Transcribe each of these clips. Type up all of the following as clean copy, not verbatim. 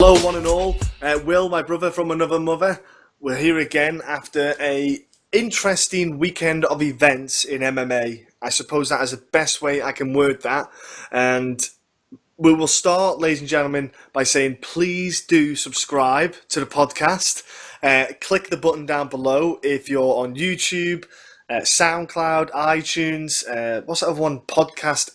Hello, one and all. Will, my brother from another mother. We're here again after a interesting weekend of events in MMA. I suppose that is the best way I can word that. And we will start, ladies and gentlemen, by saying please do subscribe to the podcast. Click the button down below if you're on YouTube, SoundCloud, iTunes. What's that other one? Podcast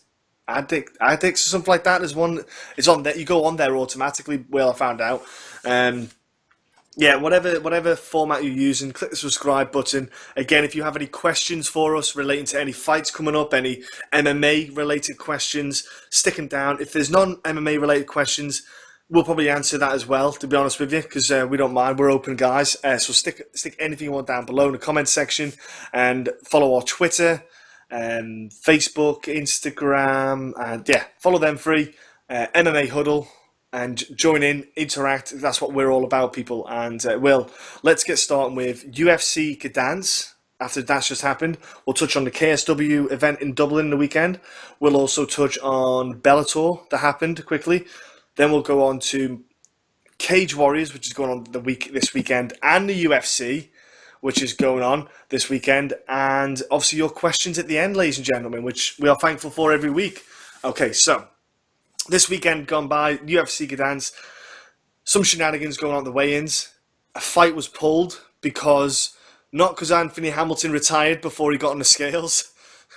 Addicts or something like that. There's one. It's on there. You go on there automatically. Well, I found out. Yeah, whatever format you're using, click the subscribe button. Again, if you have any questions for us relating to any fights coming up, any MMA related questions, stick them down. If there's non-MMA related questions, we'll probably answer that as well, to be honest with you, because we don't mind. We're open guys. So stick anything you want down below in the comment section, and follow our Twitter, Facebook, Instagram, and yeah, follow them free. MMA Huddle. And join in, interact. That's what we're all about, people. And Will, let's get started with UFC Gdansk. After that's just happened, we'll touch on the KSW event in Dublin the weekend. We'll also touch on Bellator that happened quickly. Then we'll go on to Cage Warriors, which is going on this weekend, and the UFC, which is going on this weekend. And obviously your questions at the end, ladies and gentlemen, which we are thankful for every week. Okay, so this weekend gone by, UFC Gdansk, some shenanigans going on at the weigh-ins. A fight was pulled not because Anthony Hamilton retired before he got on the scales,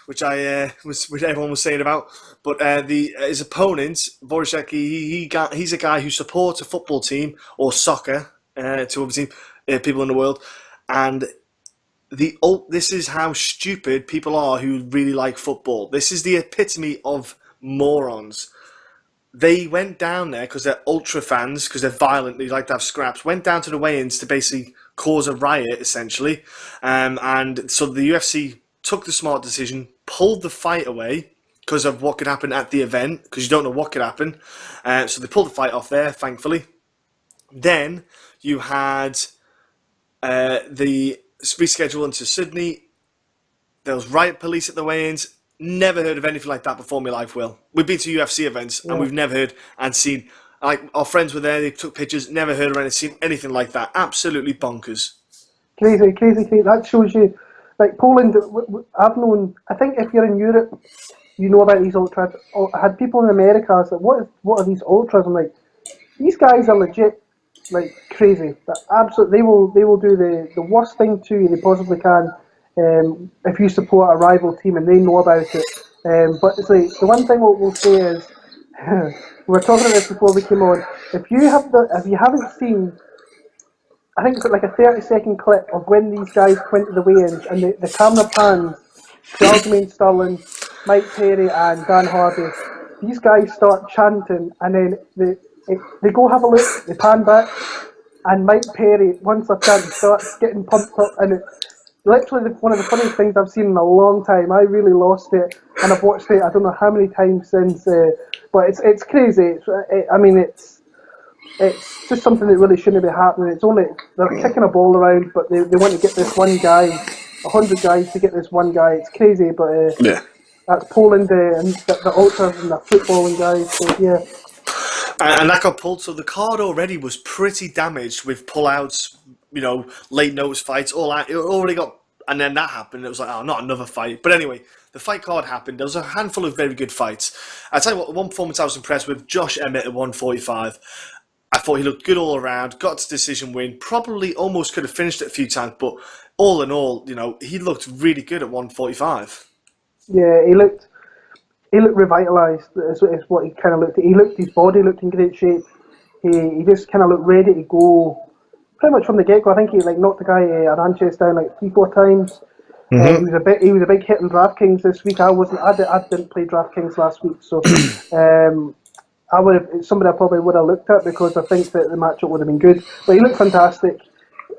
which everyone was saying about, but his opponent, Voracek, he's a guy who supports a football team or soccer to obviously people in the world, and this is how stupid people are who really like football. This is the epitome of morons. They went down there because they're ultra fans, because they're violent, they like to have scraps, went down to the weigh-ins to basically cause a riot, essentially. And so the UFC took the smart decision, pulled the fight away because of what could happen at the event, because you don't know what could happen. So they pulled the fight off there, thankfully. Then you had the reschedule into Sydney. There was riot police at the weigh-ins. Never heard of anything like that before in my life, Will. We've been to UFC events and we've never heard and seen, like, our friends were there, they took pictures, never heard or seen anything like that. Absolutely bonkers. Crazy. That shows you, like, Poland, I've known, I think if you're in Europe, you know about these ultras. I had people in America, I was like, what are these ultras? I'm like, these guys are legit, like, crazy. Absolutely, they will do the worst thing to you they possibly can. If you support a rival team and they know about it. But it's like, the one thing we'll say is, we were talking about this before we came on, if you haven't seen, I think it's like a 30-second clip of when these guys went to the weigh-ins and the camera pans to Aljamain Sterling, Mike Perry and Dan Hardy. These guys start chanting and then they go have a look, they pan back, and Mike Perry, once they're chanting, starts getting pumped up, and it's literally one of the funniest things I've seen in a long time. I really lost it, and I've watched it I don't know how many times since. But it's crazy. It's just something that really shouldn't be happening. It's only they're kicking a ball around, but they want to get this one guy, 100 guys to get this one guy. It's crazy, but that's Poland and the ultras and the footballing guys. So yeah. And that got pulled, so the card already was pretty damaged with pullouts, late notice fights, all that. It already got, and then that happened. It was like, oh, not another fight. But anyway, the fight card happened. There was a handful of very good fights. I tell you what, one performance I was impressed with, Josh Emmett at 145. I thought he looked good all around, got to decision win, probably almost could have finished it a few times, but all in all, he looked really good at 145. Yeah, he looked revitalised. Is what he kind of looked. His body looked in great shape. He just kind of looked ready to go. Pretty much from the get go. I think he knocked the guy Aranches down like 3-4 times. Mm-hmm. He was a big hit in DraftKings this week. I didn't play DraftKings last week, so somebody I probably would have looked at because I think that the matchup would have been good. But he looked fantastic.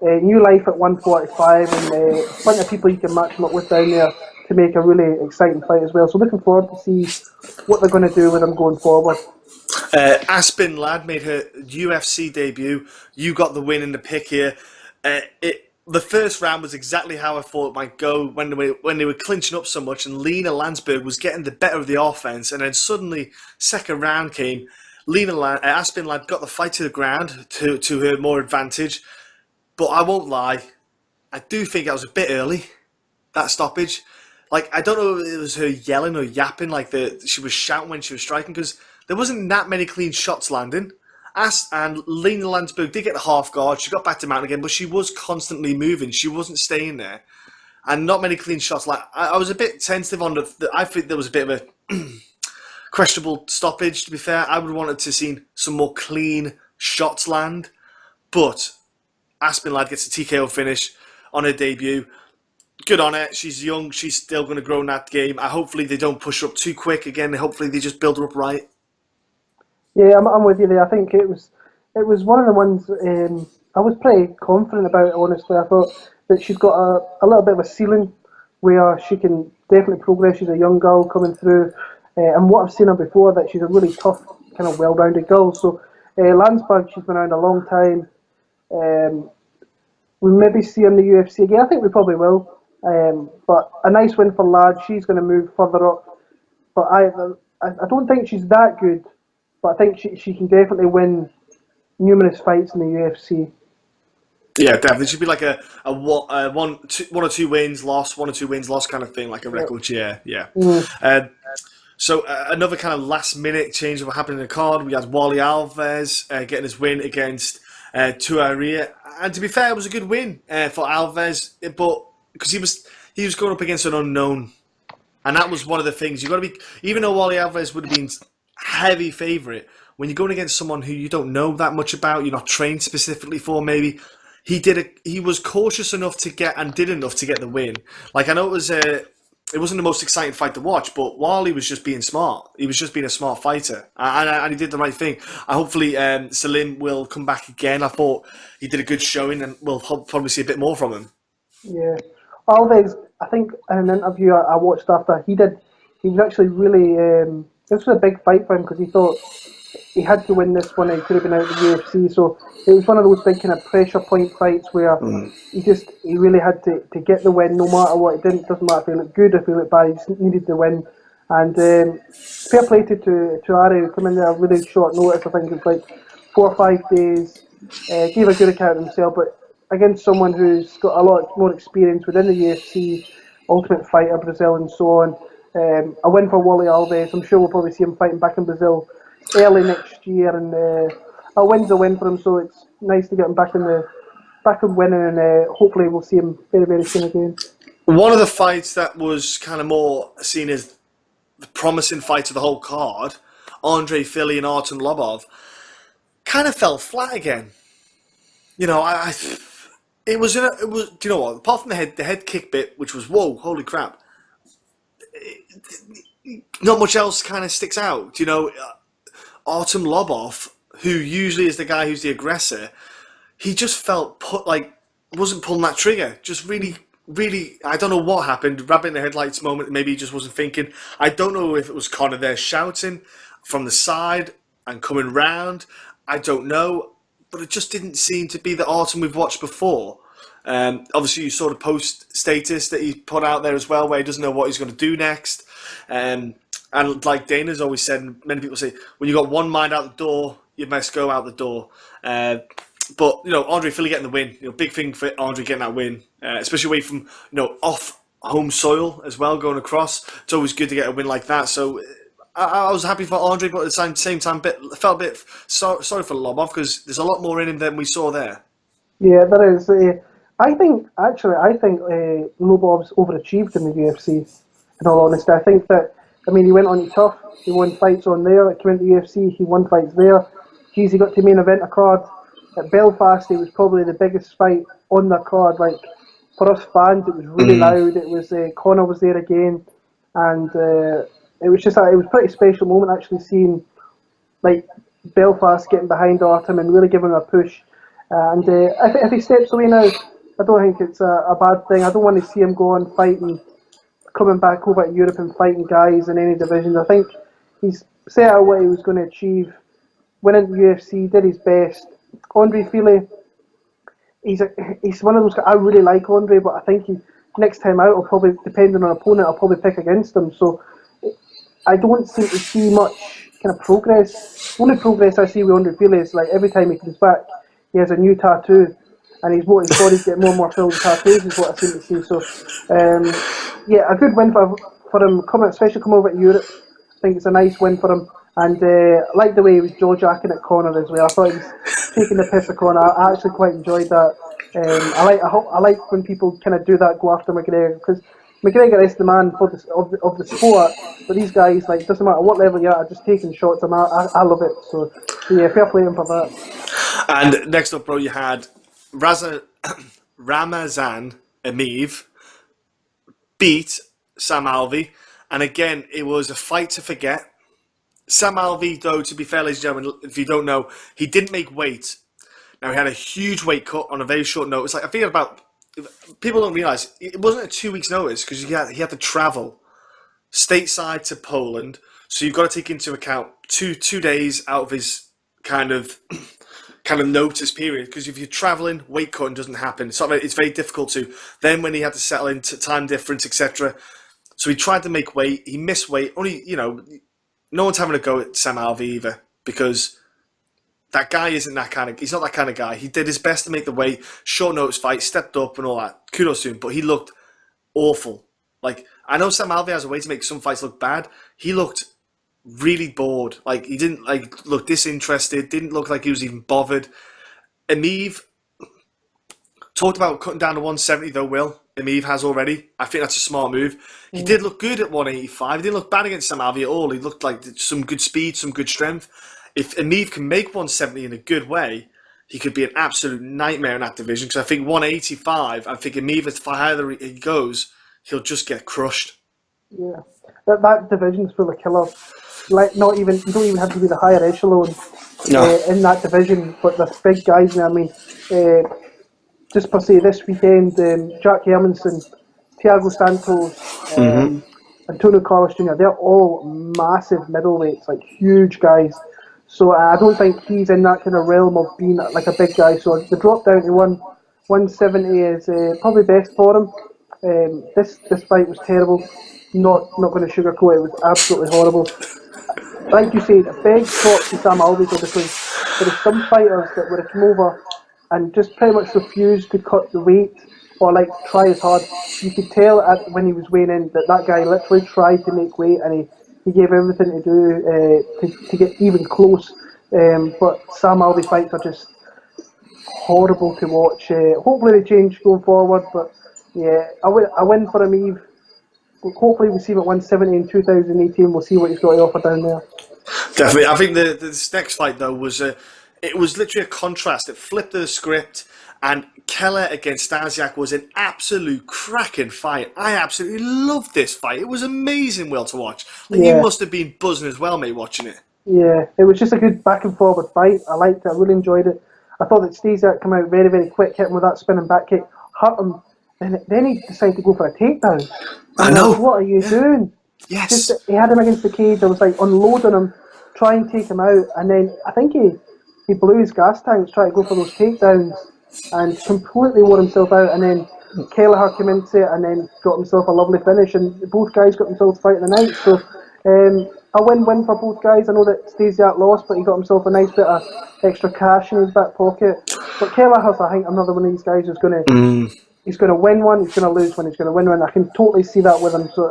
New life at 145, and plenty of people you can match him up with down there to make a really exciting fight as well. So looking forward to see what they're going to do with him going forward. Aspen Ladd made her UFC debut. You got the win in the pick here. The first round was exactly how I thought it might go when they were clinching up so much, and Lena Landsberg was getting the better of the offense, and then suddenly second round came. Aspinall got the fight to the ground to her more advantage. But I won't lie, I do think that was a bit early, that stoppage. Like, I don't know if it was her yelling or yapping, like she was shouting when she was striking, because there wasn't that many clean shots landing. And Lena Landsberg did get the half guard. She got back to mount again, but she was constantly moving. She wasn't staying there. And not many clean shots. Like, I was a bit tentative on I think there was a bit of a questionable stoppage, to be fair. I would have wanted to see some more clean shots land. But Aspinall gets a TKO finish on her debut. Good on her. She's young. She's still going to grow in that game. Hopefully they don't push her up too quick again. Hopefully they just build her up right. Yeah, I'm with you there. I think it was one of the ones I was pretty confident about. Honestly, I thought that she's got a little bit of a ceiling where she can definitely progress. She's a young girl coming through, and what I've seen her before, that she's a really tough, kind of well-rounded girl. So Landsberg, she's been around a long time. We maybe see her in the UFC again. I think we probably will. But a nice win for Ladd. She's going to move further up. But I don't think she's that good. But I think she can definitely win numerous fights in the UFC. Yeah, definitely. She'd be like a one or two wins, loss, one or two wins, loss kind of thing, like a record year. Yeah. So another kind of last minute change of what happened in the card. We had Wally Alves getting his win against Tuaria, and to be fair, it was a good win for Alves, but because he was going up against an unknown, and that was one of the things you got to be. Even though Wally Alves would have been heavy favourite, when you're going against someone who you don't know that much about, you're not trained specifically for, maybe he was cautious enough to get and did enough to get the win. Like, I know it wasn't the most exciting fight to watch, but Wally was just being smart. He was just being a smart fighter, and he did the right thing. Hopefully, Salim will come back again. I thought he did a good showing, and we'll probably see a bit more from him. Yeah, Alves. I think in an interview I watched after he was actually really. This was a big fight for him because he thought he had to win this one. He could have been out of the UFC, so it was one of those big kind of pressure point fights where he really had to get the win no matter what. Doesn't matter if he looked good or if he looked bad. He just needed the win. And fair play to Ari, who came in there really short notice. I think it was like 4 or 5 days. Gave a good account of himself, but against someone who's got a lot more experience within the UFC, Ultimate Fighter, Brazil, and so on. A win for Wally Alves. I'm sure we'll probably see him fighting back in Brazil early next year, and a win's a win for him. So it's nice to get him back and winning, and hopefully we'll see him very, very soon again. One of the fights that was kind of more seen as the promising fight of the whole card, Andre Fili and Artem Lobov, kind of fell flat again. You know, it was. Do you know what? Apart from the head kick bit, which was whoa, holy crap. Not much else kind of sticks out. You know, Artem Lobov, who usually is the guy who's the aggressor, he just felt wasn't pulling that trigger. Just really, really, I don't know what happened. Rabbit in the headlights moment. Maybe he just wasn't thinking. I don't know if it was Conor there shouting from the side and coming round. I don't know, but it just didn't seem to be the Artem we've watched before. Obviously, you saw the post status that he put out there as well, where he doesn't know what he's going to do next. And like Dana's always said, and many people say, when you got one mind out the door, you must go out the door. But you know, Andre Fili getting the win, you know, big thing for Andre getting that win, especially away from off home soil as well, going across. It's always good to get a win like that. So I was happy for Andre, but at the same time, felt a bit sorry for Lobov because there's a lot more in him than we saw there. Yeah, there is. I think Lobov's overachieved in the UFC. In all honesty, I think that. I mean, he went on tough. He won fights on there. Came into the UFC. He won fights there. Geez, he got to main event a card at Belfast. It was probably the biggest fight on the card. Like for us fans, it was really loud. It was Conor was there again, and it was just it was a pretty special moment actually seeing like Belfast getting behind Artem and really giving him a push. And if he steps away now, I don't think it's a bad thing. I don't want to see him go on fighting, coming back over to Europe and fighting guys in any division. I think he's set out what he was going to achieve. Went into the UFC, did his best. Andre Fili, he's one of those guys. I really like Andre, but I think next time out, I'll probably, depending on opponent, I'll probably pick against him. So I don't seem to see much kind of progress. Only progress I see with Untitled Chapter is like every time he comes back, he has a new tattoo, and his body's getting more and more filled with tattoos. Is what I seem to see. So, yeah, a good win for him coming, especially coming over to Europe. I think it's a nice win for him, and I like the way he was jaw-jacking at Conor as well. I thought he was taking the piss at Conor. I actually quite enjoyed that. I like when people kind of do that, go after McGregor, because McGregor is the man for of the sport. But these guys, like, doesn't matter what level you're at, are just taking shots. And I love it. So yeah, fair play him for that. And next up, bro, you had Ramazan Emeev beat Sam Alvey, and again, it was a fight to forget. Sam Alvey, though, to be fair, ladies and gentlemen, if you don't know, he didn't make weight. Now, he had a huge weight cut on a very short notice. Like, I think about... People don't realise, it wasn't a 2 weeks notice, because he had to travel stateside to Poland, so you've got to take into account two days out of his kind of notice period, because if you're travelling, weight cutting doesn't happen. It's very difficult to. Then when he had to settle into time difference, etc., so he tried to make weight. He missed weight. Only, no one's having a go at Sam Alvey either, because that guy isn't that kind of... He's not that kind of guy. He did his best to make the weight, short notice fight, stepped up and all that. Kudos to him, but he looked awful. Like, I know Sam Alvey has a way to make some fights look bad. He looked really bored. Like, he didn't look disinterested. Didn't look like he was even bothered. Emeev talked about cutting down to 170 though. Will Emeev has already. I think that's a smart move. He did look good at 185. He didn't look bad against Sam Alvey at all. He looked like some good speed, some good strength. If Emeev can make 170 in a good way, he could be an absolute nightmare in that division. Because I think 185. I think Emeev, as higher he goes, he'll just get crushed. Yeah, that division's full of killers. Like, you don't even have to be the higher echelon in that division, but there's big guys now. I mean, just per se, this weekend, Jack Hermanson, Thiago Santos, Antonio Carlos Jr., they're all massive middleweights, like huge guys. So I don't think he's in that kind of realm of being like a big guy. So the drop down to 170 is probably best for him. This fight was terrible. Not going to sugarcoat it. It was absolutely horrible. Like you said, a big props to Sam Alvey, because there are some fighters that would have come over and just pretty much refused to cut the weight or like try as hard. You could tell when he was weighing in that guy literally tried to make weight, and he gave everything to do to get even close. But Sam Alvey fights are just horrible to watch. Hopefully they change going forward, but yeah, I win for Emeev. Hopefully we see him at 170 in 2018. We'll see what he's got to offer down there. Definitely. I think this next fight, though, was literally a contrast. It flipped the script, and Keller against Stasiak was an absolute cracking fight. I absolutely loved this fight. It was amazing, Will, to watch. Like, you must have been buzzing as well, mate, watching it. Yeah, it was just a good back and forward fight. I liked it. I really enjoyed it. I thought that Stasiak came out very, very quick, hit him with that spinning back kick, hurt him, and then he decided to go for a takedown. I know. Like, what are you doing? Yes. He had him against the cage. I was like unloading him, trying to take him out, and then I think he blew his gas tanks trying to go for those takedowns and completely wore himself out. And then Kelleher came into it and then got himself a lovely finish, and both guys got themselves fight of the night. So a win-win for both guys. I know that Stasiak lost, but he got himself a nice bit of extra cash in his back pocket. But Kelleher's, I think, another one of these guys who's going to. He's going to win one, he's going to lose one, he's going to win one. I can totally see that with him. So,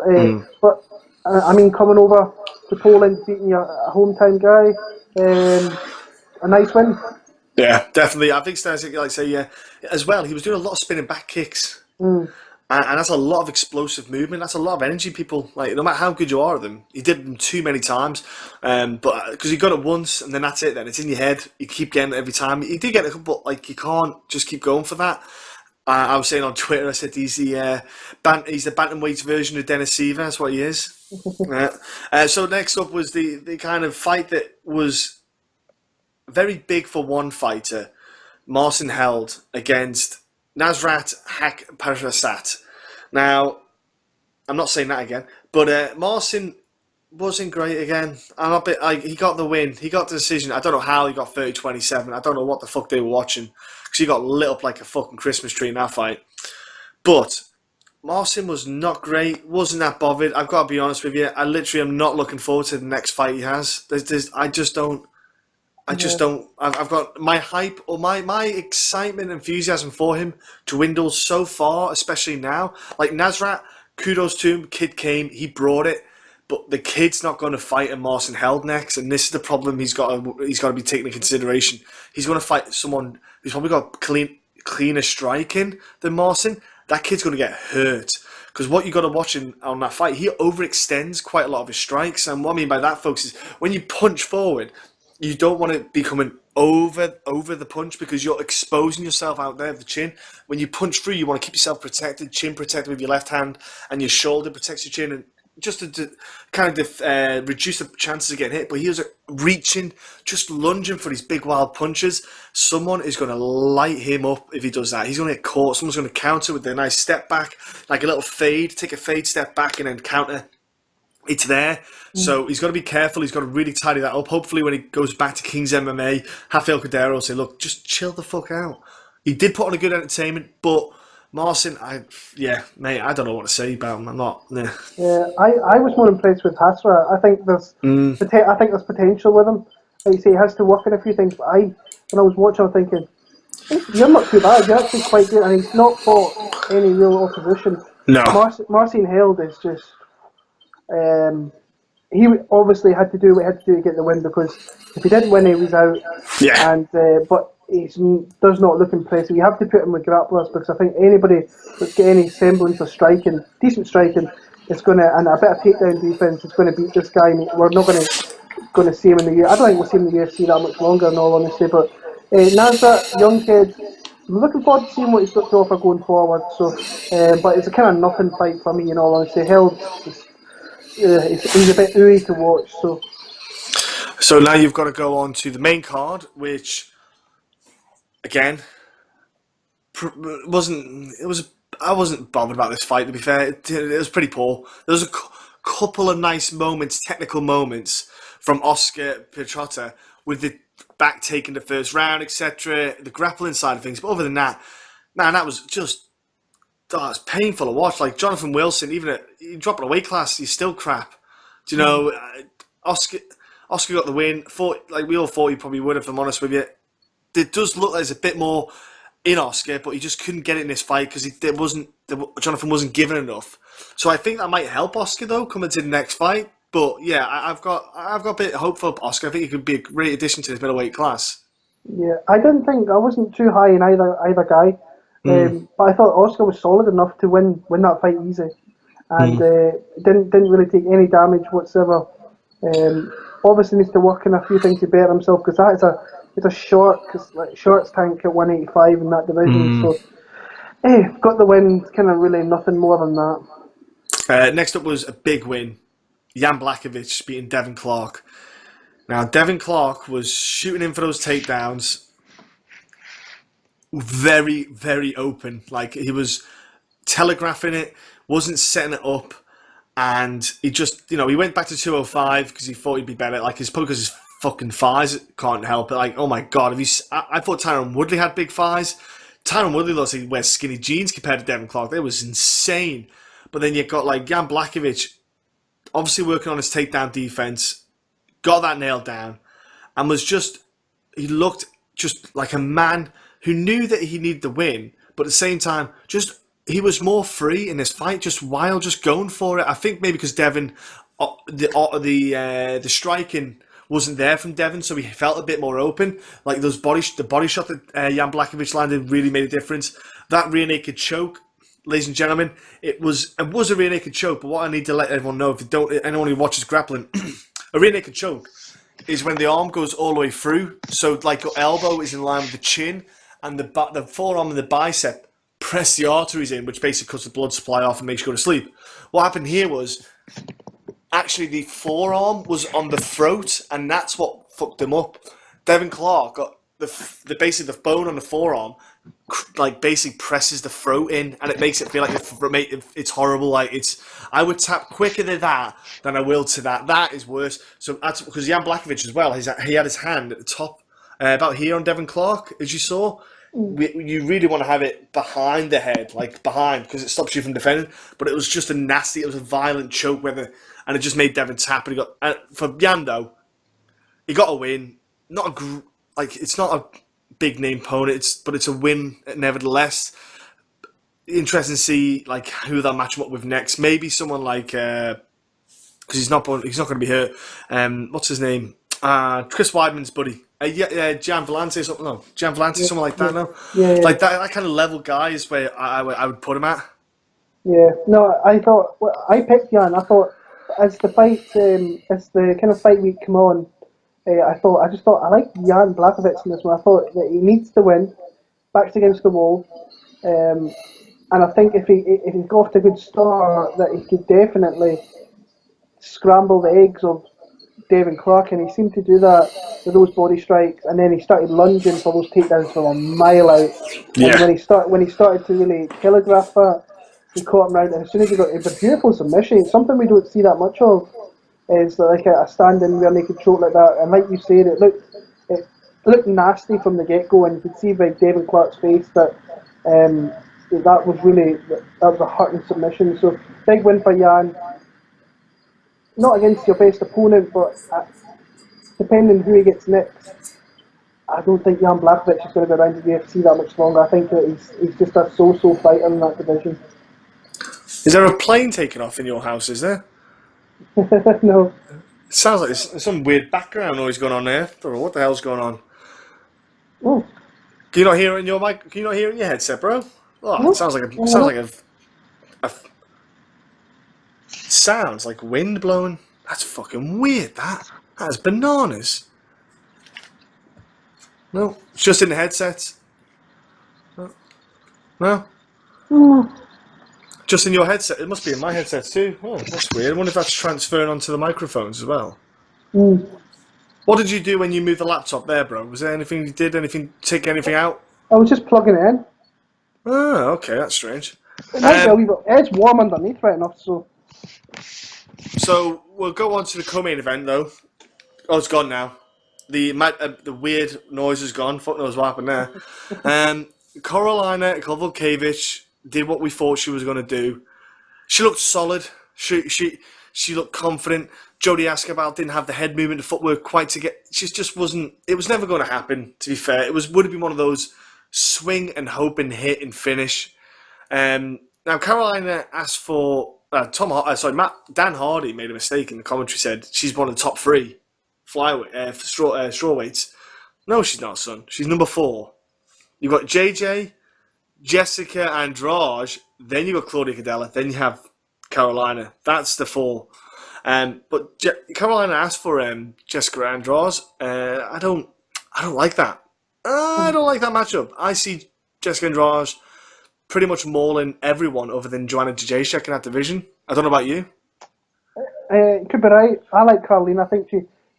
but I mean, coming over to Poland, beating your hometown guy, a nice win. Yeah, definitely. I think Stasiak, like I say, as well, he was doing a lot of spinning back kicks. And that's a lot of explosive movement. That's a lot of energy, people. Like, no matter how good you are at them, he did them too many times. But because he got it once, and then that's it. Then it's in your head. You keep getting it every time. You do get it, but like you can't just keep going for that. I was saying on Twitter, I said he's the bantamweight version of Dennis Seaver. That's what he is. So next up was the kind of fight that was very big for one fighter, Marcin Held against Nasrat Haqparast. Now, I'm not saying that again, but Marcin wasn't great again. He got the win. He got the decision. I don't know how he got 30-27. I don't know what the fuck they were watching, because he got lit up like a fucking Christmas tree in that fight. But Marcin was not great. Wasn't that bothered. I've got to be honest with you. I literally am not looking forward to the next fight he has. I just don't. I've got my hype or my excitement, enthusiasm for him dwindles so far, especially now. Like Nasrat, kudos to him. Kid came, he brought it, but the kid's not going to fight a Marcin Held next, and this is the problem he's got to be taken into consideration. He's going to fight someone who's probably got cleaner striking than Marcin. That kid's going to get hurt. Because what you got to watch on that fight, he overextends quite a lot of his strikes. And what I mean by that, folks, is when you punch forward, you don't want to be coming over the punch because you're exposing yourself out there of the chin. When you punch through, you want to keep yourself protected, chin protected with your left hand, and your shoulder protects your chin, and just to kind of reduce the chances of getting hit. But he was reaching, just lunging for these big wild punches. Someone is going to light him up if he does that. He's going to get caught. Someone's going to counter with a nice step back, like a little fade, take a fade step back and then counter. It's there. So he's got to be careful. He's got to really tidy that up. Hopefully when he goes back to King's MMA, Rafael Cordeiro will say, look, just chill the fuck out. He did put on a good entertainment, but Marcin, mate, I don't know what to say about him. I'm not. Nah. Yeah, I was more impressed with Hasra. I think there's potential with him. Like you say, he has to work on a few things. But when I was watching, I'm thinking, you're not too bad. You're actually quite good, and he's not fought any real opposition. No. Marcin Held is just. He obviously had to do what he had to do to get the win, because if he didn't win, he was out. Yeah. And but he does not look impressive. You have to put him with grapplers, because I think anybody that's got any semblance of striking, decent striking, is going to, and a bit of takedown defense, is going to beat this guy. We're not going to see him in the UFC. I don't think we'll see him in the UFC that much longer, in all honesty. But Nasrat, young kid, I'm looking forward to seeing what he's got to offer going forward. So, but it's a kind of nothing fight for me, in all honesty. Held. He's a bit ooey to watch. So now you've got to go on to the main card, which again I wasn't bothered about this fight, to be fair. It was pretty poor. There was a couple of nice moments, technical moments from Oscar Pietrota with the back taking the first round, etc. The grappling side of things, but other than that, man, that was just. It's painful to watch. Like Jonathan Wilson, even he dropping a weight class, he's still crap. Do you know? Oscar got the win. We all thought he probably would, if I'm honest with you. It does look like there's a bit more in Oscar, but he just couldn't get it in this fight because Jonathan wasn't given enough. So I think that might help Oscar though coming to the next fight. But yeah, I've got a bit of hope for Oscar. I think he could be a great addition to this middleweight class. Yeah, I wasn't too high in either guy. But I thought Oscar was solid enough to win that fight easy, and didn't really take any damage whatsoever. Obviously needs to work on a few things to better himself, because it's a shorts tank at 185 in that division. So got the win. Kind of really nothing more than that. Next up was a big win. Jan Blachowicz beating Devin Clark. Now Devin Clark was shooting in for those takedowns. Very, very open. Like, he was telegraphing it, wasn't setting it up, and he just, he went back to 205 because he thought he'd be better. Like, it's probably because his fucking thighs can't help it. Like, oh my god, I thought Tyron Woodley had big thighs. Tyron Woodley looks like he wears skinny jeans compared to Devin Clark. That was insane. But then you've got, like, Jan Blachowicz obviously working on his takedown defense, got that nailed down, and he looked just like a man who knew that he needed the win, but at the same time, he was more free in this fight, just wild, just going for it. I think maybe because Devin, the striking wasn't there from Devin, so he felt a bit more open. Like the body shot that Jan Blachowicz landed really made a difference. That rear naked choke, ladies and gentlemen, it was a rear naked choke. But what I need to let everyone know, anyone who watches grappling, a rear naked choke is when the arm goes all the way through, so like your elbow is in line with the chin, and the forearm and the bicep press the arteries in, which basically cuts the blood supply off and makes you go to sleep. What happened here was, actually the forearm was on the throat, and that's what fucked him up. Devin Clark got basically the bone on the forearm, like basically presses the throat in, and it makes it feel like it's horrible. Like I would tap quicker to that than I will to that. That is worse. So that's because Jan Blachowicz as well. He had his hand at the top, about here on Devin Clark, as you saw. you really want to have it behind the head, like behind, because it stops you from defending. But it was just it was a violent choke, and it just made Devin tap. And he got for Yando, he got a win. Not it's not a big name opponent, but it's a win nevertheless. Interesting to see like who they'll match him up with next. Maybe someone like because he's not going to be hurt. What's his name? Chris Weidman's buddy. Gian Vellante or something. No, Gian Vellante, something like that. No, like that kind of level guy is where I would put him at. Yeah, no, I thought I picked Jan. I thought as the fight, as the kind of fight week come on, I just thought I like Jan Blachowicz in this one. I thought that he needs to win, backs against the wall, and I think if he got off to a good start, that he could definitely scramble the eggs of Devin Clark, and he seemed to do that with those body strikes, and then he started lunging for those takedowns from a mile out. Yeah. And when he started to really telegraph that, he caught him right, and as soon as he got it was a beautiful submission. It's something we don't see that much of. Is like a standing rear naked choke like that, and like you said, it looked nasty from the get go, and you could see by Devin Clark's face that that was a hurting submission. So big win for Jan. Not against your best opponent, but depending who he gets next, I don't think Jan Blachowicz is going to be around the UFC that much longer. I think that he's just a so-so fighter in that division. Is there a plane taking off in your house, is there? No. It sounds like there's some weird background noise going on there. Don't know what the hell's going on. Oh. Can you not hear it in your mic? Can you not hear it in your headset, bro? Oh, No. It sounds like wind blowing. That's fucking weird. That's bananas. No, it's just in the headsets. No. Just in your headset. It must be in my headsets too. Oh, that's weird. I wonder if that's transferring onto the microphones as well. What did you do when you moved the laptop there, bro? Was there anything you did? Take anything out? I was just plugging it in. Oh, okay, that's strange. It might be a wee bit. It's warm underneath right enough, so. So we'll go on to the co-main event though. Oh, it's gone now. The weird noise is gone. Fuck knows what happened there. Karolina Kowalkiewicz did what we thought she was going to do. She looked solid. She looked confident. Jodie Escobar didn't have the head movement, the footwork quite to get. She just wasn't. It was never going to happen. To be fair, would have been one of those swing and hope and hit and finish. Now Karolina asked for Dan Hardy made a mistake in the commentary. Said she's one of the top three strawweights. No, she's not, son. She's number 4. You've got JJ, Jessica Andrade, then you've got Claudia Cadella, then you have Karolina. That's the 4. But Karolina asked for Jessica Andrade. I don't like that. I don't like that matchup. I see Jessica Andrade pretty much mauling everyone other than Joanna Jędrzejczyk in that division. I don't know about you. Could be right. I like Karolina. I think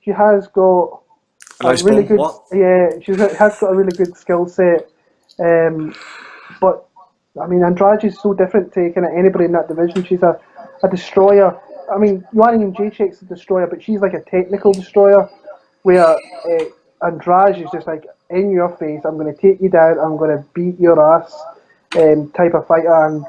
she has got a nice really ball. good. What? Yeah, has got a really good skill set. But I mean, Andrade is so different to kind of anybody in that division. She's a destroyer. I mean, Joanna Jędrzejczyk's a destroyer, but she's like a technical destroyer, where Andrade is just like in your face. I'm going to take you down. I'm going to beat your ass, type of fighter. And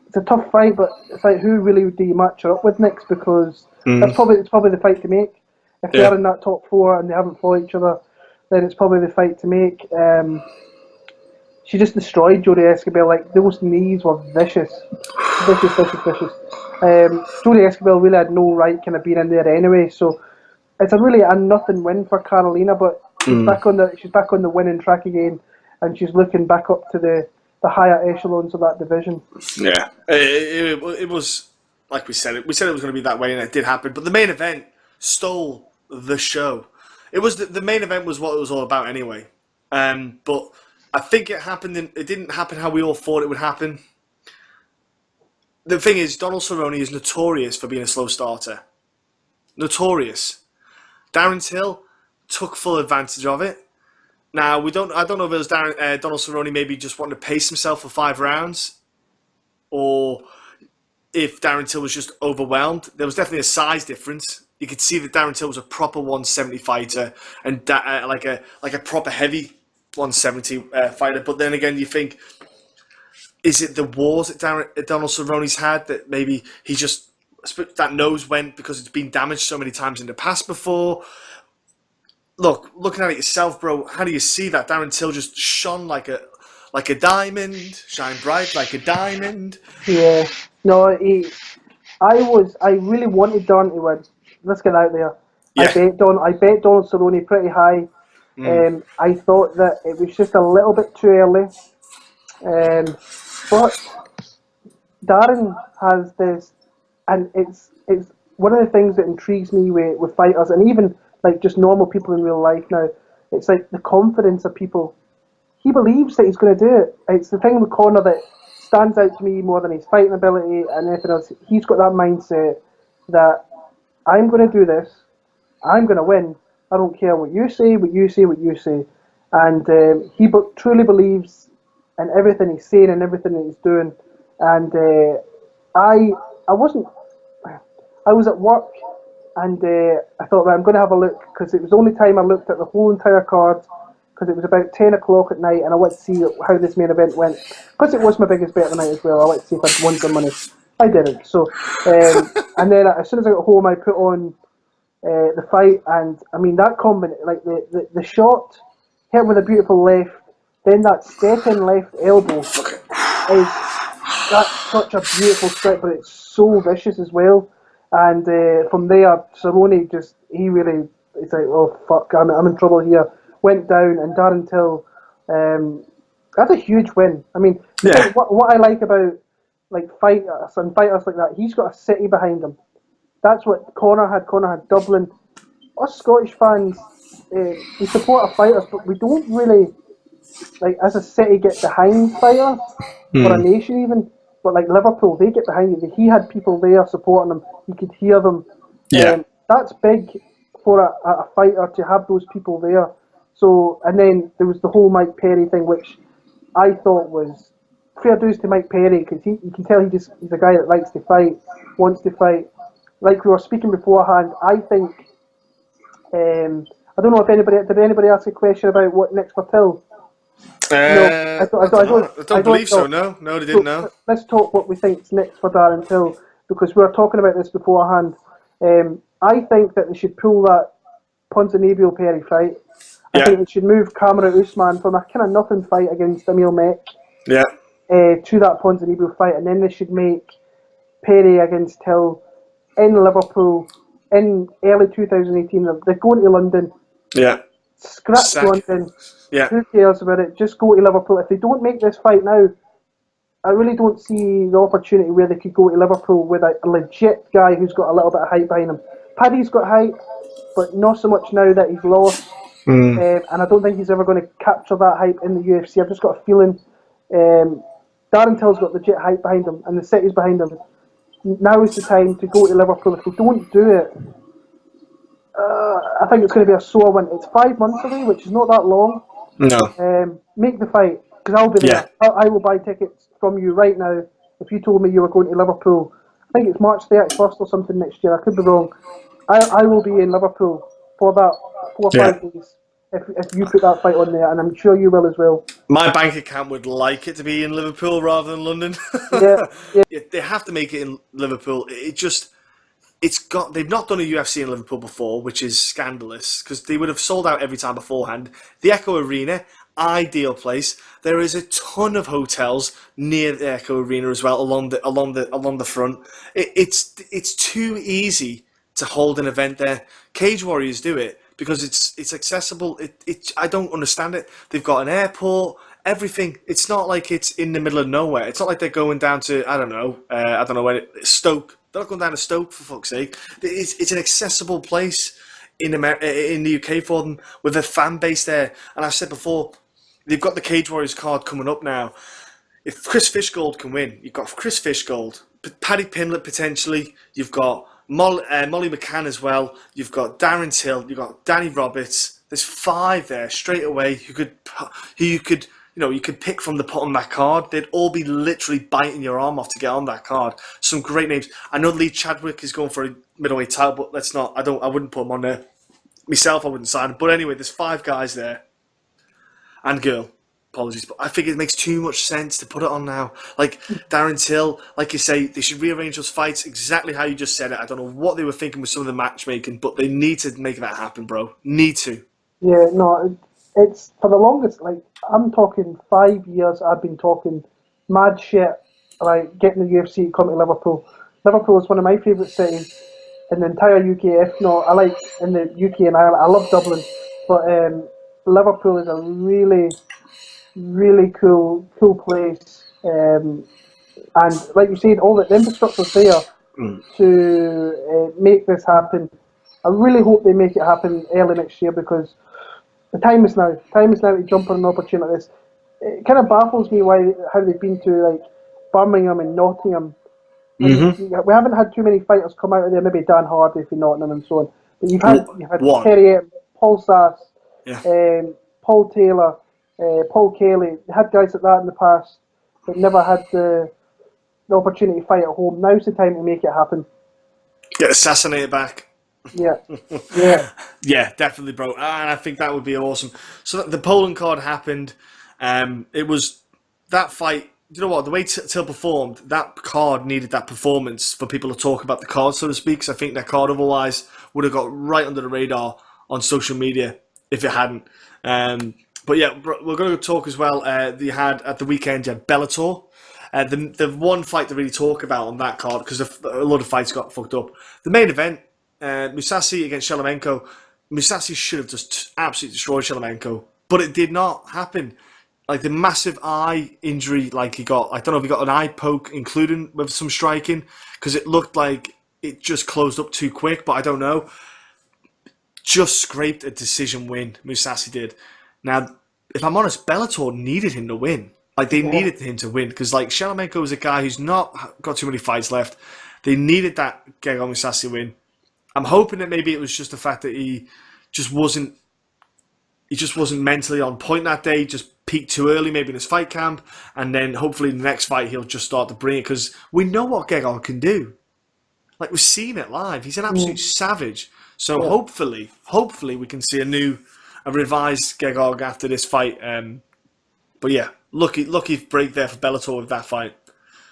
it's a tough fight, but it's like who really do you match her up with next? Because it's probably the fight to make. If they're in that top 4 and they haven't fought each other, then it's probably the fight to make. She just destroyed Jodie Escobar. Like, those knees were vicious. Vicious. Jodie Escobar really had no right kind of being in there anyway, so it's a nothing win for Karolina, but she's back on the winning track again, and she's looking back up to the higher echelons of that division. Yeah. It was, like we said it was going to be that way, and it did happen, but the main event stole the show. It was the main event was what it was all about anyway. But I think it didn't happen how we all thought it would happen. The thing is, Donald Cerrone is notorious for being a slow starter. Notorious. Darren Till took full advantage of it. Now I don't know if it was Donald Cerrone maybe just wanting to pace himself for 5 rounds, or if Darren Till was just overwhelmed. There was definitely a size difference. You could see that Darren Till was a proper 170 fighter and like a proper heavy 170 fighter. But then again, you think, is it the wars that Donald Cerrone's had that maybe he just that nose went because it's been damaged so many times in the past before? Look, looking at it yourself, bro, how do you see that? Darren Till just shone like a diamond, shine bright like a diamond. Yeah. No, I really wanted Don to win. Let's get out there. Yeah. I bet Donald Cerrone pretty high. I thought that it was just a little bit too early. But Darren has this, and it's one of the things that intrigues me with fighters, and even like just normal people in real life now. It's like the confidence of people. He believes that he's going to do it. It's the thing with Conor that stands out to me more than his fighting ability and anything else. He's got that mindset that I'm going to do this. I'm going to win. I don't care what you say, what you say, what you say. And he truly believes in everything he's saying and everything that he's doing. And I wasn't. I was at work and I thought, right, I'm going to have a look because it was the only time I looked at the whole entire card because it was about 10 o'clock at night and I wanted to see how this main event went. Because it was my biggest bet of the night as well. I wanted to see if I'd won some money. I didn't. So, and then as soon as I got home, I put on the fight, and I mean that combination, like the shot hit with a beautiful left, then that step in left elbow is that's such a beautiful strike, but it's so vicious as well. And from there, Cerrone he's like, oh fuck, I'm in trouble here. Went down, and Darren Till, that's a huge win. I mean, what I like about like fighters like that, he's got a city behind him. That's what Conor had. Conor had Dublin. Us Scottish fans, we support our fighters, but we don't really, like, as a city, get behind fighters, or a nation even. But like Liverpool, they get behind it. He had people there supporting them. You could hear them. Yeah. That's big for a fighter to have those people there. So, and then there was the whole Mike Perry thing, which I thought was fair dues to Mike Perry, because you can tell he's a guy that likes to fight, wants to fight. Like we were speaking beforehand, I think, I don't know if did anybody ask a question about what next for Till? No, I don't believe so. No, they didn't know. Let's talk what we think's next for Darren Till, because we were talking about this beforehand. I think that they should pull that Ponzinibbio Perry fight. I think they should move Kamaru Usman from a kind of nothing fight against Emil Mek to that Ponzinibbio fight, and then they should make Perry against Till in Liverpool in early 2018. They're going to London. Yeah. Scratch London. Yeah. Who cares about it? Just go to Liverpool. If they don't make this fight now, I really don't see the opportunity where they could go to Liverpool with a legit guy who's got a little bit of hype behind him. Paddy's got hype, but not so much now that he's lost. And I don't think he's ever going to capture that hype in the UFC. I've just got a feeling Darren Till's got legit hype behind him, and the city's behind him. Now is the time to go to Liverpool. If they don't do it, I think it's going to be a sore win. It's 5 months away, which is not that long. No. Make the fight, because I'll be there. I will buy tickets from you right now. If you told me you were going to Liverpool, I think it's March 31st or something next year. I could be wrong. I will be in Liverpool for that 4 or 5 days. If you put that fight on there, and I'm sure you will as well. My bank account would like it to be in Liverpool rather than London. They have to make it in Liverpool. They've not done a UFC in Liverpool before, which is scandalous, because they would have sold out every time beforehand. The Echo Arena, ideal place. There is a ton of hotels near the Echo Arena as well, along the front. It's too easy to hold an event there. Cage Warriors do it because it's accessible. I don't understand it. They've got an airport, everything. It's not like it's in the middle of nowhere. It's not like they're going down to Stoke. They're not going down to Stoke, for fuck's sake. It's an accessible place in the UK for them, with a fan base there. And I've said before, they've got the Cage Warriors card coming up now. If Chris Fishgold can win, you've got Chris Fishgold, Paddy Pimblett potentially, you've got Molly McCann as well, you've got Darren Till, you've got Danny Roberts. There's 5 there straight away who you could pick from the pot on that card. They'd all be literally biting your arm off to get on that card. Some great names. I know Lee Chadwick is going for a middleweight title, but I wouldn't put him on there. Myself, I wouldn't sign him. But anyway, there's 5 guys there. and girl. Apologies, but I think it makes too much sense to put it on now. Like Darren Till, like you say, they should rearrange those fights exactly how you just said it. I don't know what they were thinking with some of the matchmaking, but they need to make that happen, bro. Need to. Yeah, no, it's for the longest. Like I'm talking 5 years. I've been talking mad shit. Like getting the UFC to come to Liverpool. Liverpool is one of my favourite cities in the entire UK. If not, I like in the UK and Ireland. I love Dublin, but Liverpool is a really cool place. And like you said, all the infrastructure's there to make this happen. I really hope they make it happen early next year because the time is now. Time is now to jump on an opportunity like this. It kind of baffles me how they've been to like Birmingham and Nottingham. We haven't had too many fighters come out of there. Maybe Dan Hardy for Nottingham and so on. But you've had One. Terry, Paul Sass, Yeah. Paul Taylor, Paul Kelly. They had guys like that in the past, but never had the opportunity to fight at home. Now's the time to make it happen. Get assassinated back. Yeah, yeah. Yeah, definitely, bro. And I think that would be awesome. So the Poland card happened. It was that fight. You know what? The way Till performed, that card needed that performance for people to talk about the card, so to speak. Because I think that card otherwise would have got right under the radar on social media if it hadn't. But yeah, we're going to talk as well. You had at the weekend, you had Bellator. The one fight to really talk about on that card, because a lot of fights got fucked up. The main event, Musashi against Shelemenko. Musashi should have just absolutely destroyed Shelemenko, but it did not happen. Like the massive eye injury, like he got, I don't know if he got an eye poke, including with some striking, because it looked like it just closed up too quick, but I don't know. Just scraped a decision win, Musashi did. Now, if I'm honest, Bellator needed him to win. Like, they needed him to win, because, like, Shelemenko is a guy who's not got too many fights left. They needed that Gegard Mousasi win. I'm hoping that maybe it was just the fact that he just wasn't mentally on point that day, just peaked too early, maybe in his fight camp, and then hopefully in the next fight he'll just start to bring it, because we know what Gegard can do. Like, we've seen it live. He's an absolute savage. So hopefully we can see a revised Gegard after this fight. But yeah, lucky break there for Bellator with that fight.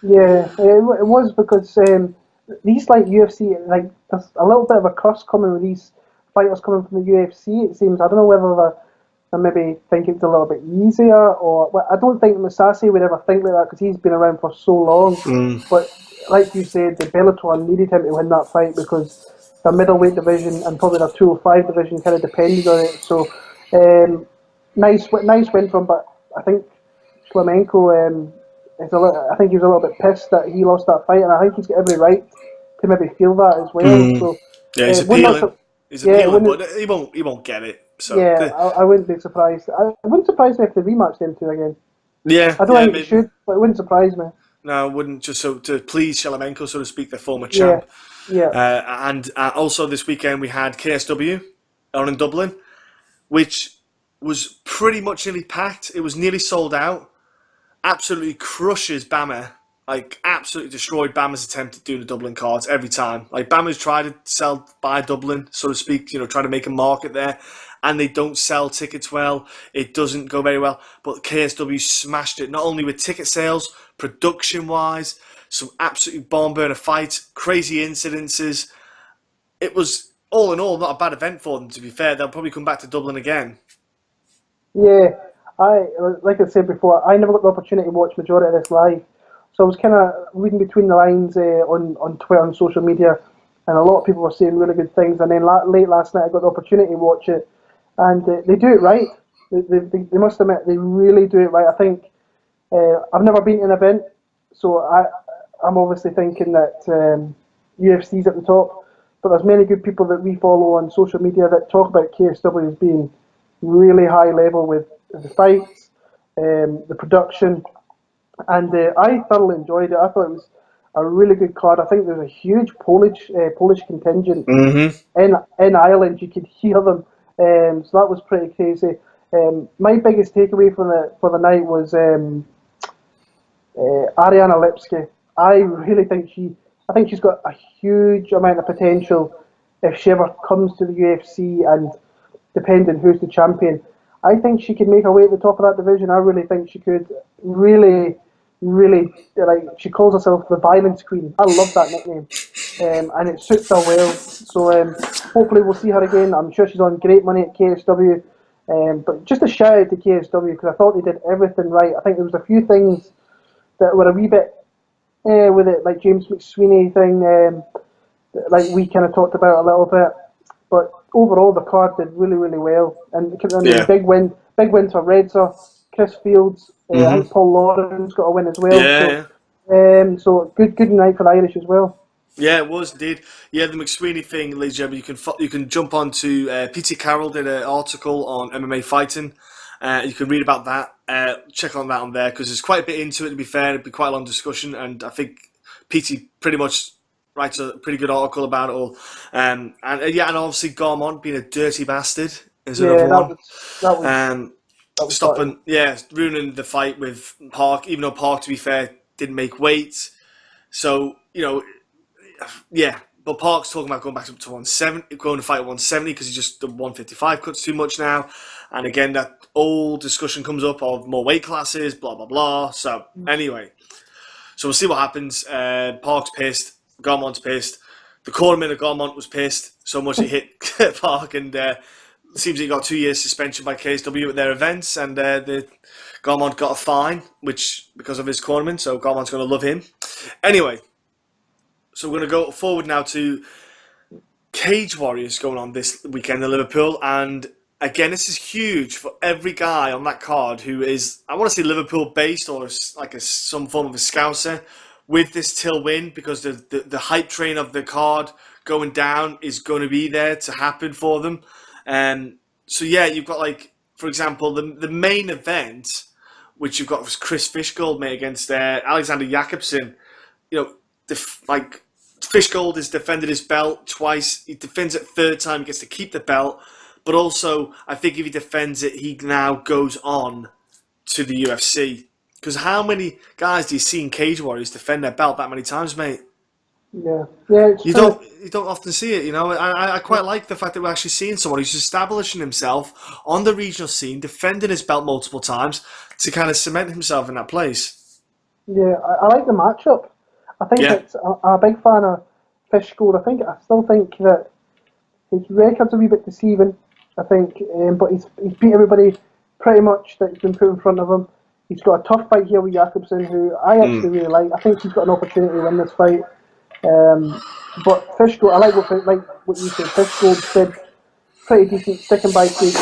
Yeah, it was because these like UFC, like there's a little bit of a curse coming with these fighters coming from the UFC. It seems I don't know whether they maybe think it's a little bit easier, or well, I don't think Musashi would ever think like that because he's been around for so long. But like you said, the Bellator needed him to win that fight because the middleweight division and probably the 205 division kind of depended on it. So nice win from him, but I think Shlemenko I think he was a little bit pissed that he lost that fight, and I think he's got every right to maybe feel that as well. So yeah, he's appealing. He's appealing, but he won't get it. So yeah, I wouldn't be surprised. It wouldn't surprise me if they rematched them two again. Yeah, I don't think they should, but it wouldn't surprise me. No, it wouldn't, just so to please Shelemenko, so to speak, their former champ. Yeah. And also this weekend we had KSW down in Dublin, which was pretty much nearly packed. It was nearly sold out. Absolutely crushes Bama. Like, absolutely destroyed Bama's attempt at doing the Dublin cards every time. Like, Bama's tried to sell by Dublin, so to speak, trying to make a market there, and they don't sell tickets well. It doesn't go very well. But KSW smashed it, not only with ticket sales, production-wise, some absolutely bomb-burner fights, crazy incidences. It was, all in all, not a bad event for them, to be fair. They'll probably come back to Dublin again. Yeah, like I said before, I never got the opportunity to watch majority of this live. So I was kind of reading between the lines on Twitter and social media, and a lot of people were saying really good things. And then late last night, I got the opportunity to watch it, and they do it right. They must admit they really do it right. I think I've never been to an event, so I'm obviously thinking that UFC's at the top. But there's many good people that we follow on social media that talk about KSW as being really high level with the fights, the production. And I thoroughly enjoyed it. I thought it was a really good card. I think there's a huge Polish contingent in Ireland. You could hear them, so that was pretty crazy. My biggest takeaway for the night was Ariana Lipski. I really think she's got a huge amount of potential if she ever comes to the UFC, and depending who's the champion. I think she could make her way at the top of that division. I really think she could. Really, really, like, she calls herself the Violence Queen. I love that nickname, and it suits her well. So hopefully we'll see her again. I'm sure she's on great money at KSW. But just a shout out to KSW because I thought they did everything right. I think there was a few things that were a wee bit with it, like James McSweeney thing, like we kind of talked about a little bit. But overall, the card did really, really well. And I mean, big wins for Redzer, Chris Fields. I think Paul Lawrence got a win as well. Yeah. So good night for the Irish as well. Yeah, it was indeed. Yeah, the McSweeney thing, ladies and gentlemen, you can jump onto PT Carroll did an article on MMA fighting. You can read about that. Check on that on there because there's quite a bit into it. To be fair, it'd be quite a long discussion, and I think PT pretty much writes a pretty good article about it all. And obviously Garmont being a dirty bastard is another one. That was stopping, ruining the fight with Park. Even though Park, to be fair, didn't make weight, so but Park's talking about going back up to 170, going to fight at 170 because he's just the 155 cuts too much now. And again, that old discussion comes up of more weight classes, blah, blah, blah. So anyway, so we'll see what happens. Park's pissed. Garmont's pissed. The cornerman of Garmont was pissed so much it hit Park, and seems he got 2 years suspension by KSW at their events, and the Garmont got a fine, which because of his cornerman, so Garmont's going to love him. Anyway, so we're going to go forward now to Cage Warriors going on this weekend in Liverpool. And again, this is huge for every guy on that card who is, I want to say Liverpool-based or like some form of a Scouser with this Till win, because the hype train of the card going down is going to be there to happen for them. So yeah, you've got, like, for example, the main event, which you've got was Chris Fishgold, mate, against Alexander Jacobsen. Fishgold has defended his belt twice. He defends it third time, he gets to keep the belt. But also, I think if he defends it, he now goes on to the UFC. Because how many guys do you see in Cage Warriors defend their belt that many times, mate? Yeah. You don't often see it, you know. I quite like the fact that we're actually seeing someone who's establishing himself on the regional scene, defending his belt multiple times to kind of cement himself in that place. Yeah, I like the matchup. I think I'm a big fan of Fishgold. I still think that his record's a wee bit deceiving. I think, but he's beat everybody pretty much that has been put in front of him. He's got a tough fight here with Jacobsen, who I actually really like. I think he's got an opportunity to win this fight. But Fishgold, I like what you said. Fishgold did pretty decent sticking by Cage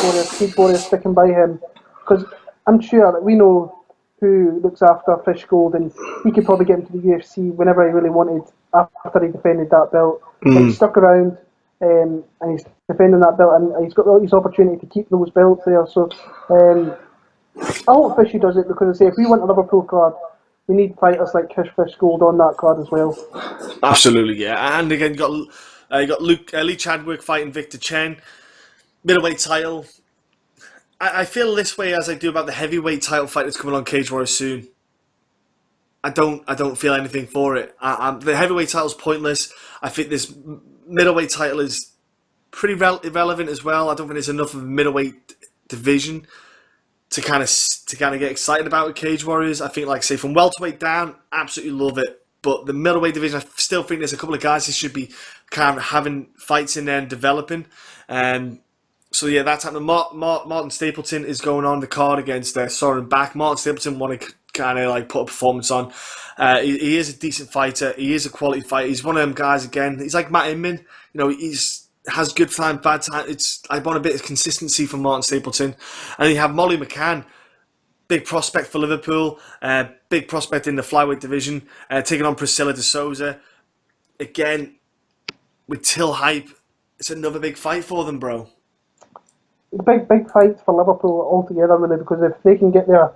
Warriors sticking by him, because I'm sure that we know who looks after Fishgold, and he could probably get into the UFC whenever he really wanted after he defended that belt. But he stuck around, and he's defending that belt, and he's got all his opportunity to keep those belts there. So I hope Fishy does it, because I say if we want a Liverpool card, we need fighters like Fishgold on that card as well. Absolutely, yeah. And again, you got Lee Chadwick fighting Victor Chen, middleweight title. I feel this way as I do about the heavyweight title fight that's coming on Cage Warriors soon. I don't feel anything for it. The heavyweight title's pointless. I think this middleweight title is pretty irrelevant as well. I don't think there's enough of a middleweight division to kind of get excited about with Cage Warriors. I think, like, say, from welterweight down, absolutely love it. But the middleweight division, I still think there's a couple of guys who should be kind of having fights in there and developing. So yeah, that's happening. Martin Stapleton is going on the card against Cerrone back. Martin Stapleton want to kind of like put a performance on. He is a decent fighter. He is a quality fighter. He's one of them guys again. He's like Matt Inman. You know, has good time, bad time. I want a bit of consistency from Martin Stapleton. And you have Molly McCann, big prospect for Liverpool, big prospect in the flyweight division, taking on Priscilla de Souza. Again, with Till hype, it's another big fight for them, bro. Big fights for Liverpool altogether, really, because if they can get their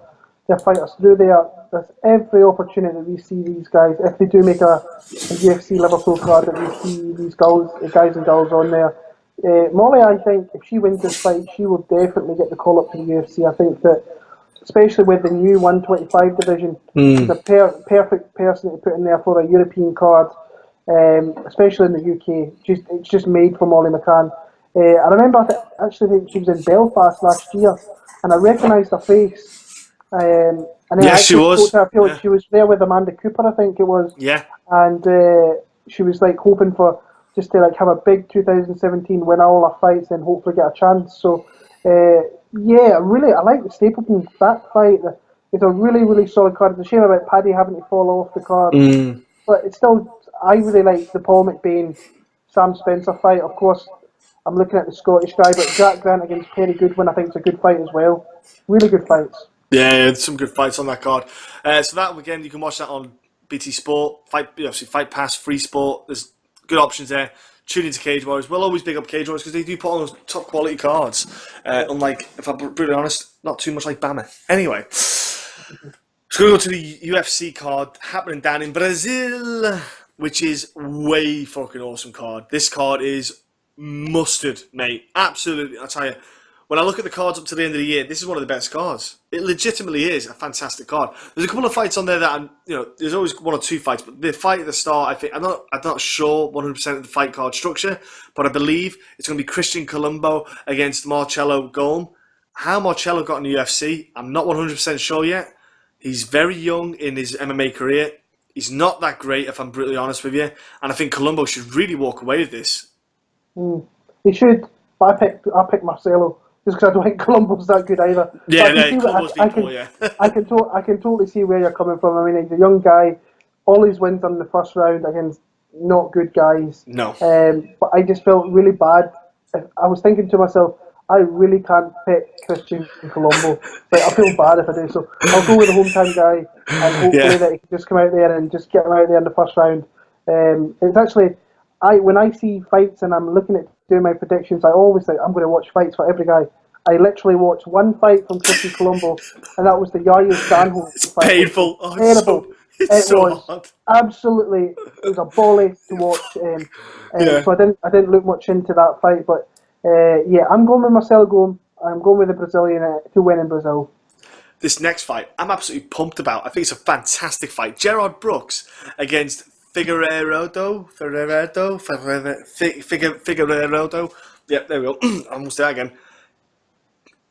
fighters through there, there's every opportunity that we see these guys, if they do make a UFC Liverpool card, that we see these guys and girls on there. Molly, I think, if she wins this fight, she will definitely get the call up to the UFC. I think that, especially with the new 125 division, she's a perfect person to put in there for a European card, especially in the UK. It's just made for Molly McCann. I remember, I actually think she was in Belfast last year, and I recognised her face. And then I Yes, she actually spoke was. to her. I feel like Yeah. she was there with Amanda Cooper, I think it was. Yeah. And she was like hoping for just to like have a big 2017, win all her fights, and hopefully get a chance. So yeah, really, I like the Stapleton that fight. It's a really, really solid card. It's a shame about Paddy having to fall off the card, Mm. but it's still. I really like the Paul McBain, Sam Spencer fight. Of course, I'm looking at the Scottish guy, but Jack Grant against Perry Goodwin, I think it's a good fight as well. Really good fights. Yeah, some good fights on that card. So that again, you can watch that on BT Sport, obviously Fight Pass, Free Sport. There's good options there. Tune into Cage Warriors. We'll always big up Cage Warriors because they do put on those top quality cards. Unlike, if I'm brutally honest, not too much like Bama. Anyway, let's go to the UFC card happening down in Brazil, which is way fucking awesome card. This card is mustard, mate. Absolutely, I tell you. When I look at the cards up to the end of the year, this is one of the best cards. It legitimately is a fantastic card. There's a couple of fights on there that there's always one or two fights, but the fight at the start, I think I'm not sure 100% of the fight card structure, but I believe it's going to be Christian Colombo against Marcelo Golm. How Marcelo got in the UFC, I'm not 100% sure yet. He's very young in his MMA career. He's not that great, if I'm brutally honest with you, and I think Colombo should really walk away with this. He should, but I picked Marcelo just because I don't think Colombo's that good either. Yeah, But I can see Colombo's been poor, yeah. I can totally see where you're coming from. I mean, he's a young guy. All his wins on the first round against not good guys. No. But I just felt really bad. I was thinking to myself, I really can't pick Christian Colombo. But I feel bad if I do. So I'll go with the hometown guy and hopefully that he can just come out there and just get him out there in the first round. It's actually, when I see fights and I'm looking at doing my predictions, I always think I'm going to watch fights for every guy. I literally watched one fight from Christian Colombo, and that was the Yaya Stanhope fight. Painful. Oh, Terrible. It's so was hard. absolutely. It was a bolly to watch. Yeah. So I didn't look much into that fight, but yeah, I'm going with Marcelo Golm. I'm going with the Brazilian to win in Brazil. This next fight, I'm absolutely pumped about. I think it's a fantastic fight. Gerard Brooks against Figueiredo. Yep, there we go. I almost there again.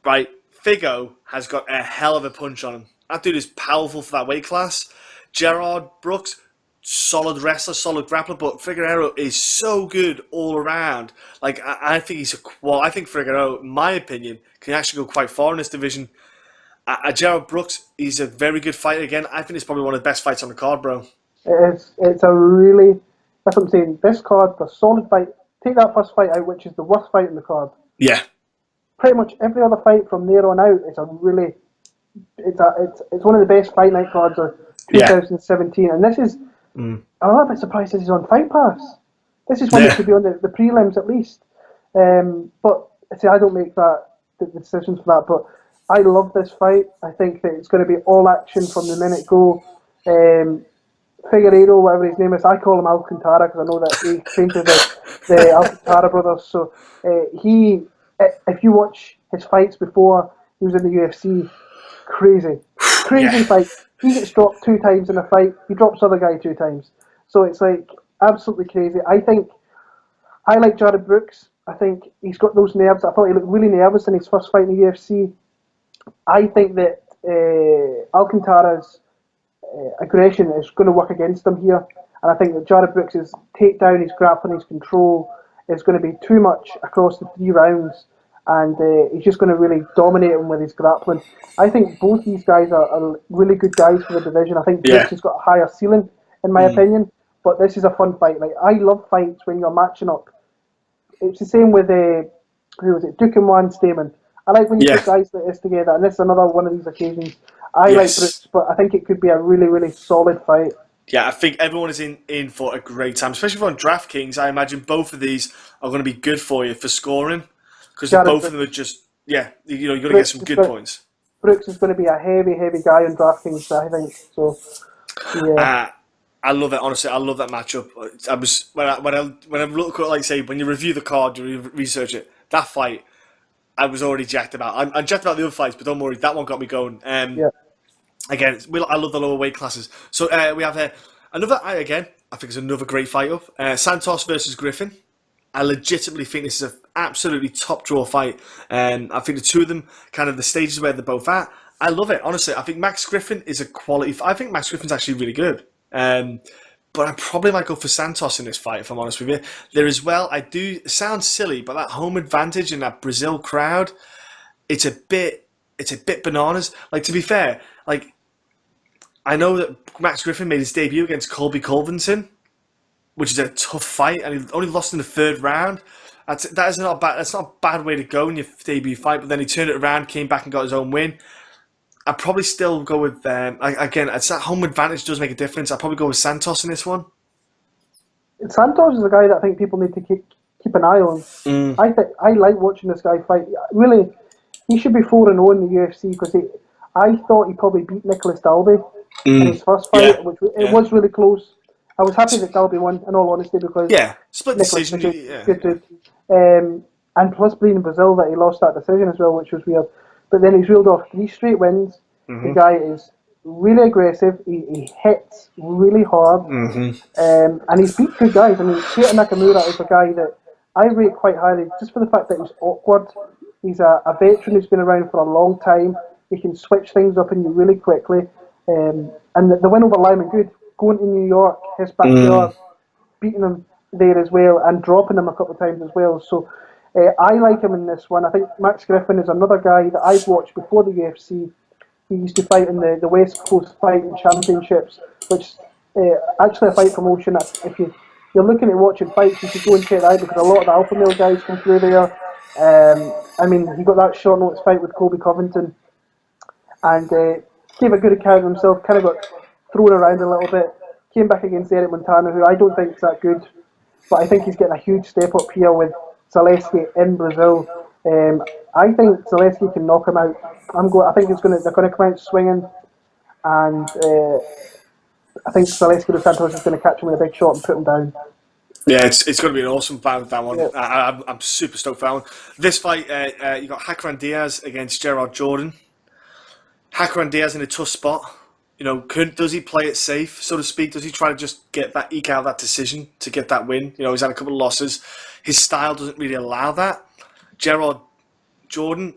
Right, Figo has got a hell of a punch on him. That dude is powerful for that weight class. Gerard Brooks, solid wrestler, solid grappler, but Figueiredo is so good all around. Like I think I think Figueiredo, in my opinion, can actually go quite far in this division. Gerald Brooks, he's a very good fighter again. I think it's probably one of the best fights on the card, bro. It's a really, that's what I'm saying. This card, the solid fight. Take that first fight out, which is the worst fight in the card. Yeah. Pretty much every other fight from there on out is a really, it's one of the best fight night cards of 2017. And this is, I'm a little bit surprised this is on Fight Pass. This is one that should be on the prelims at least. But see, I don't make the decisions for that. But I love this fight. I think that it's going to be all action from the minute go. Figueiredo, whatever his name is, I call him Alcantara because I know that he trained with the Alcantara brothers. So if you watch his fights before he was in the UFC, crazy fight. He gets dropped 2 times in a fight. He drops the other guy 2 times. So it's like absolutely crazy. I like Jared Brooks. I think he's got those nerves. I thought he looked really nervous in his first fight in the UFC. I think that Alcantara's aggression is going to work against him here. And I think that Jared Brooks' takedown, his grappling, his control is going to be too much across the 3 rounds. And he's just going to really dominate him with his grappling. I think both these guys are really good guys for the division. I think Brooks has got a higher ceiling, in my opinion. But this is a fun fight. Like I love fights when you're matching up. It's the same with who was it? Duke and Juan Stamen. I like when you put guys like this together, and this is another one of these occasions. I like Brooks, but I think it could be a really, really solid fight. Yeah, I think everyone is in for a great time, especially for on DraftKings. I imagine both of these are going to be good for you for scoring because both of them are just you got to get some good points. Brooks is going to be a heavy, heavy guy on DraftKings, I think. So, yeah. I love it. Honestly, I love that matchup. I was when I look at, like say, when you review the card, you research it. That fight, I was already jacked about. I'm jacked about the other fights, but don't worry, that one got me going. Again, I love the lower weight classes. So we have another. I think it's another great fight up. Santos versus Griffin. I legitimately think this is absolutely top draw fight. I think the two of them, kind of the stages where they're both at, I love it, honestly. I think Max Griffin is a quality. I think Max Griffin's actually really good. But I probably might go for Santos in this fight, if I'm honest with you. There as well, I do, it sounds silly, but that home advantage in that Brazil crowd, it's a bit bananas. Like, to be fair, like, I know that Max Griffin made his debut against Colby Covington, which is a tough fight, and he only lost in the third round. That's not bad. That's not a bad way to go in your debut fight. But then he turned it around, came back and got his own win. I'd probably still go with again. It's that home advantage does make a difference. I'd probably go with Santos in this one. Santos is a guy that I think people need to keep an eye on. I like watching this guy fight. Really, he should be 4-0 in the UFC because I thought he probably beat Nicholas Dalby in his first fight, which it was really close. I was happy that Dalby won, in all honesty, because split Nicholas decision. good dude. And plus being in Brazil, that he lost that decision as well, which was weird. But then he's reeled off 3 straight wins. The guy is really aggressive. He hits really hard, and he's beat good guys. I mean, Keita Nakamura is a guy that I rate quite highly just for the fact that he's awkward. He's a veteran who's been around for a long time. He can switch things up on you really quickly. And the win over Lyman Good, going to New York, his backyard, beating him there as well, and dropping him a couple of times as well. So I like him in this one. I think Max Griffin is another guy that I've watched before the UFC. He used to fight in the West Coast Fighting Championships, which actually a fight promotion that if you're looking at watching fights, you should go and check that out because a lot of the alpha male guys come through there. I mean, he got that short notice fight with Colby Covington and gave a good account of himself, kind of got thrown around a little bit, came back against Eric Montana, who I don't think is that good, but I think he's getting a huge step up here with Zaleski in Brazil. I think Zaleski can knock him out. I think they're going to come out swinging, and I think Zaleski dos Santos is going to catch him with a big shot and put him down. Yeah, it's going to be an awesome fight, that one. Yeah. I'm super stoked for that one. This fight, you got Hakran Diaz against Gerard Jordan. Hakran Diaz in a tough spot. You know, does he play it safe, so to speak? Does he try to just eke out that decision to get that win? You know, he's had a couple of losses. His style doesn't really allow that. Gerard Jordan,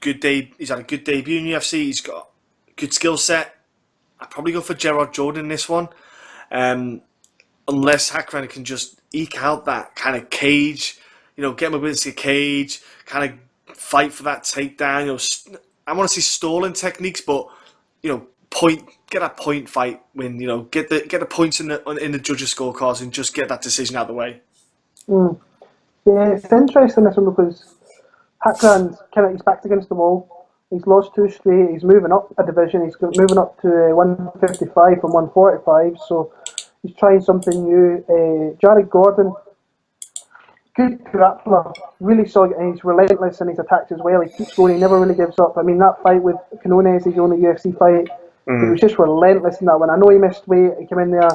he's had a good debut in UFC. He's got a good skill set. I'd probably go for Gerard Jordan in this one. Unless Hakran can just eke out that kind of cage, you know, get him against a cage, kind of fight for that takedown. You know, I want to see stalling techniques, but you know, get that point fight win. You know, get the points in the judges' scorecards and just get that decision out of the way. Yeah, it's interesting this one because Hakran's he's backed against the wall. He's lost 2 straight. He's moving up a division. He's moving up to 155 from 145. So he's trying something new. Jared Gordon, good grappler, really solid, and he's relentless in his attacks as well. He keeps going. He never really gives up. I mean, that fight with Canones, his only UFC fight, he was just relentless in that one. I know he missed weight. He came in there,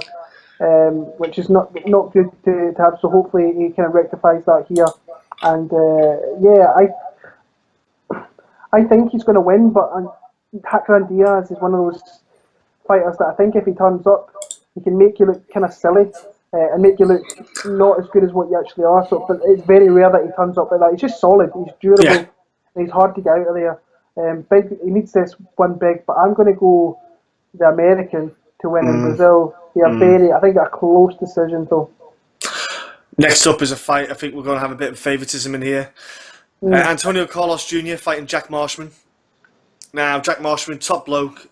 which is not good to have. So hopefully he kind of rectifies that here. And I think he's going to win. But Hakran Diaz is one of those fighters that I think if he turns up, he can make you look kind of silly and make you look not as good as what you actually are. So, but it's very rare that he turns up like that. He's just solid. He's durable. And he's hard to get out of there. He needs this one big, but I'm going to go the American to win in Brazil. I think a close decision though. Next up is a fight. I think we're going to have a bit of favouritism in here. Antonio Carlos Jr. fighting Jack Marshman. Now, Jack Marshman, top bloke.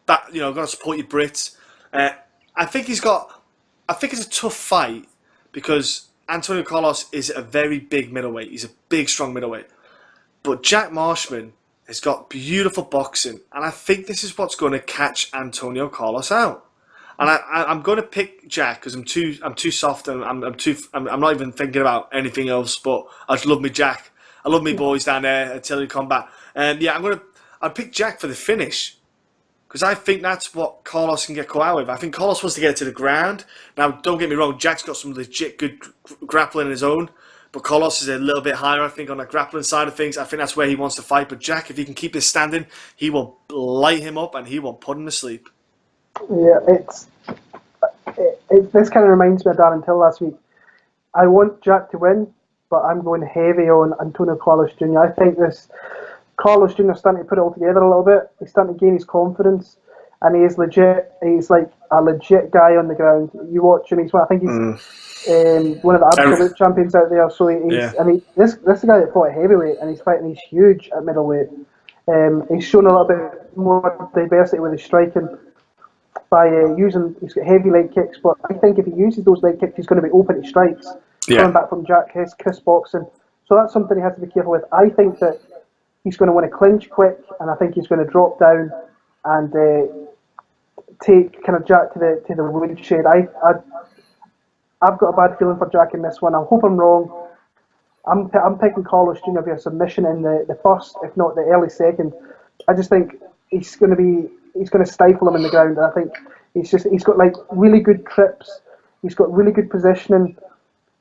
That, you know, got to support your Brits. I think it's a tough fight because Antonio Carlos is a very big middleweight. He's a big, strong middleweight. But Jack Marshman has got beautiful boxing, and I think this is what's going to catch Antonio Carlos out. And I'm going to pick Jack because I'm too soft and I'm not even thinking about anything else. But I just love me Jack. I love me boys down there at Artillery Combat. And yeah, I'll pick Jack for the finish because I think that's what Carlos can get caught out with. I think Carlos wants to get it to the ground. Now, don't get me wrong, Jack's got some legit good grappling in his own. But Carlos is a little bit higher, I think, on the grappling side of things. I think that's where he wants to fight. But Jack, if he can keep his standing, he will light him up and he will put him to sleep. Yeah, this kind of reminds me of Darren Till last week. I want Jack to win, but I'm going heavy on Antonio Carlos Jr. I think this Carlos Jr. is starting to put it all together a little bit. He's starting to gain his confidence, and he is legit. He's like a legit guy on the ground. You watch him. I think he's one of the absolute champions out there. So this is a guy that fought at heavyweight, and he's fighting. He's huge at middleweight. He's shown a little bit more diversity with his striking by using. He's got heavy leg kicks, but I think if he uses those leg kicks, he's going to be open to strikes. Coming back from Jack Kiss boxing, so that's something he has to be careful with. I think that he's going to win a clinch quick, and I think he's going to drop down and take kind of Jack to the woodshed. I've got a bad feeling for Jack in this one. I hope I'm wrong. I'm picking Carlos Jr. via submission in the first, if not the early second. I just think he's going to stifle him in the ground. And I think he's got like really good trips. He's got really good positioning.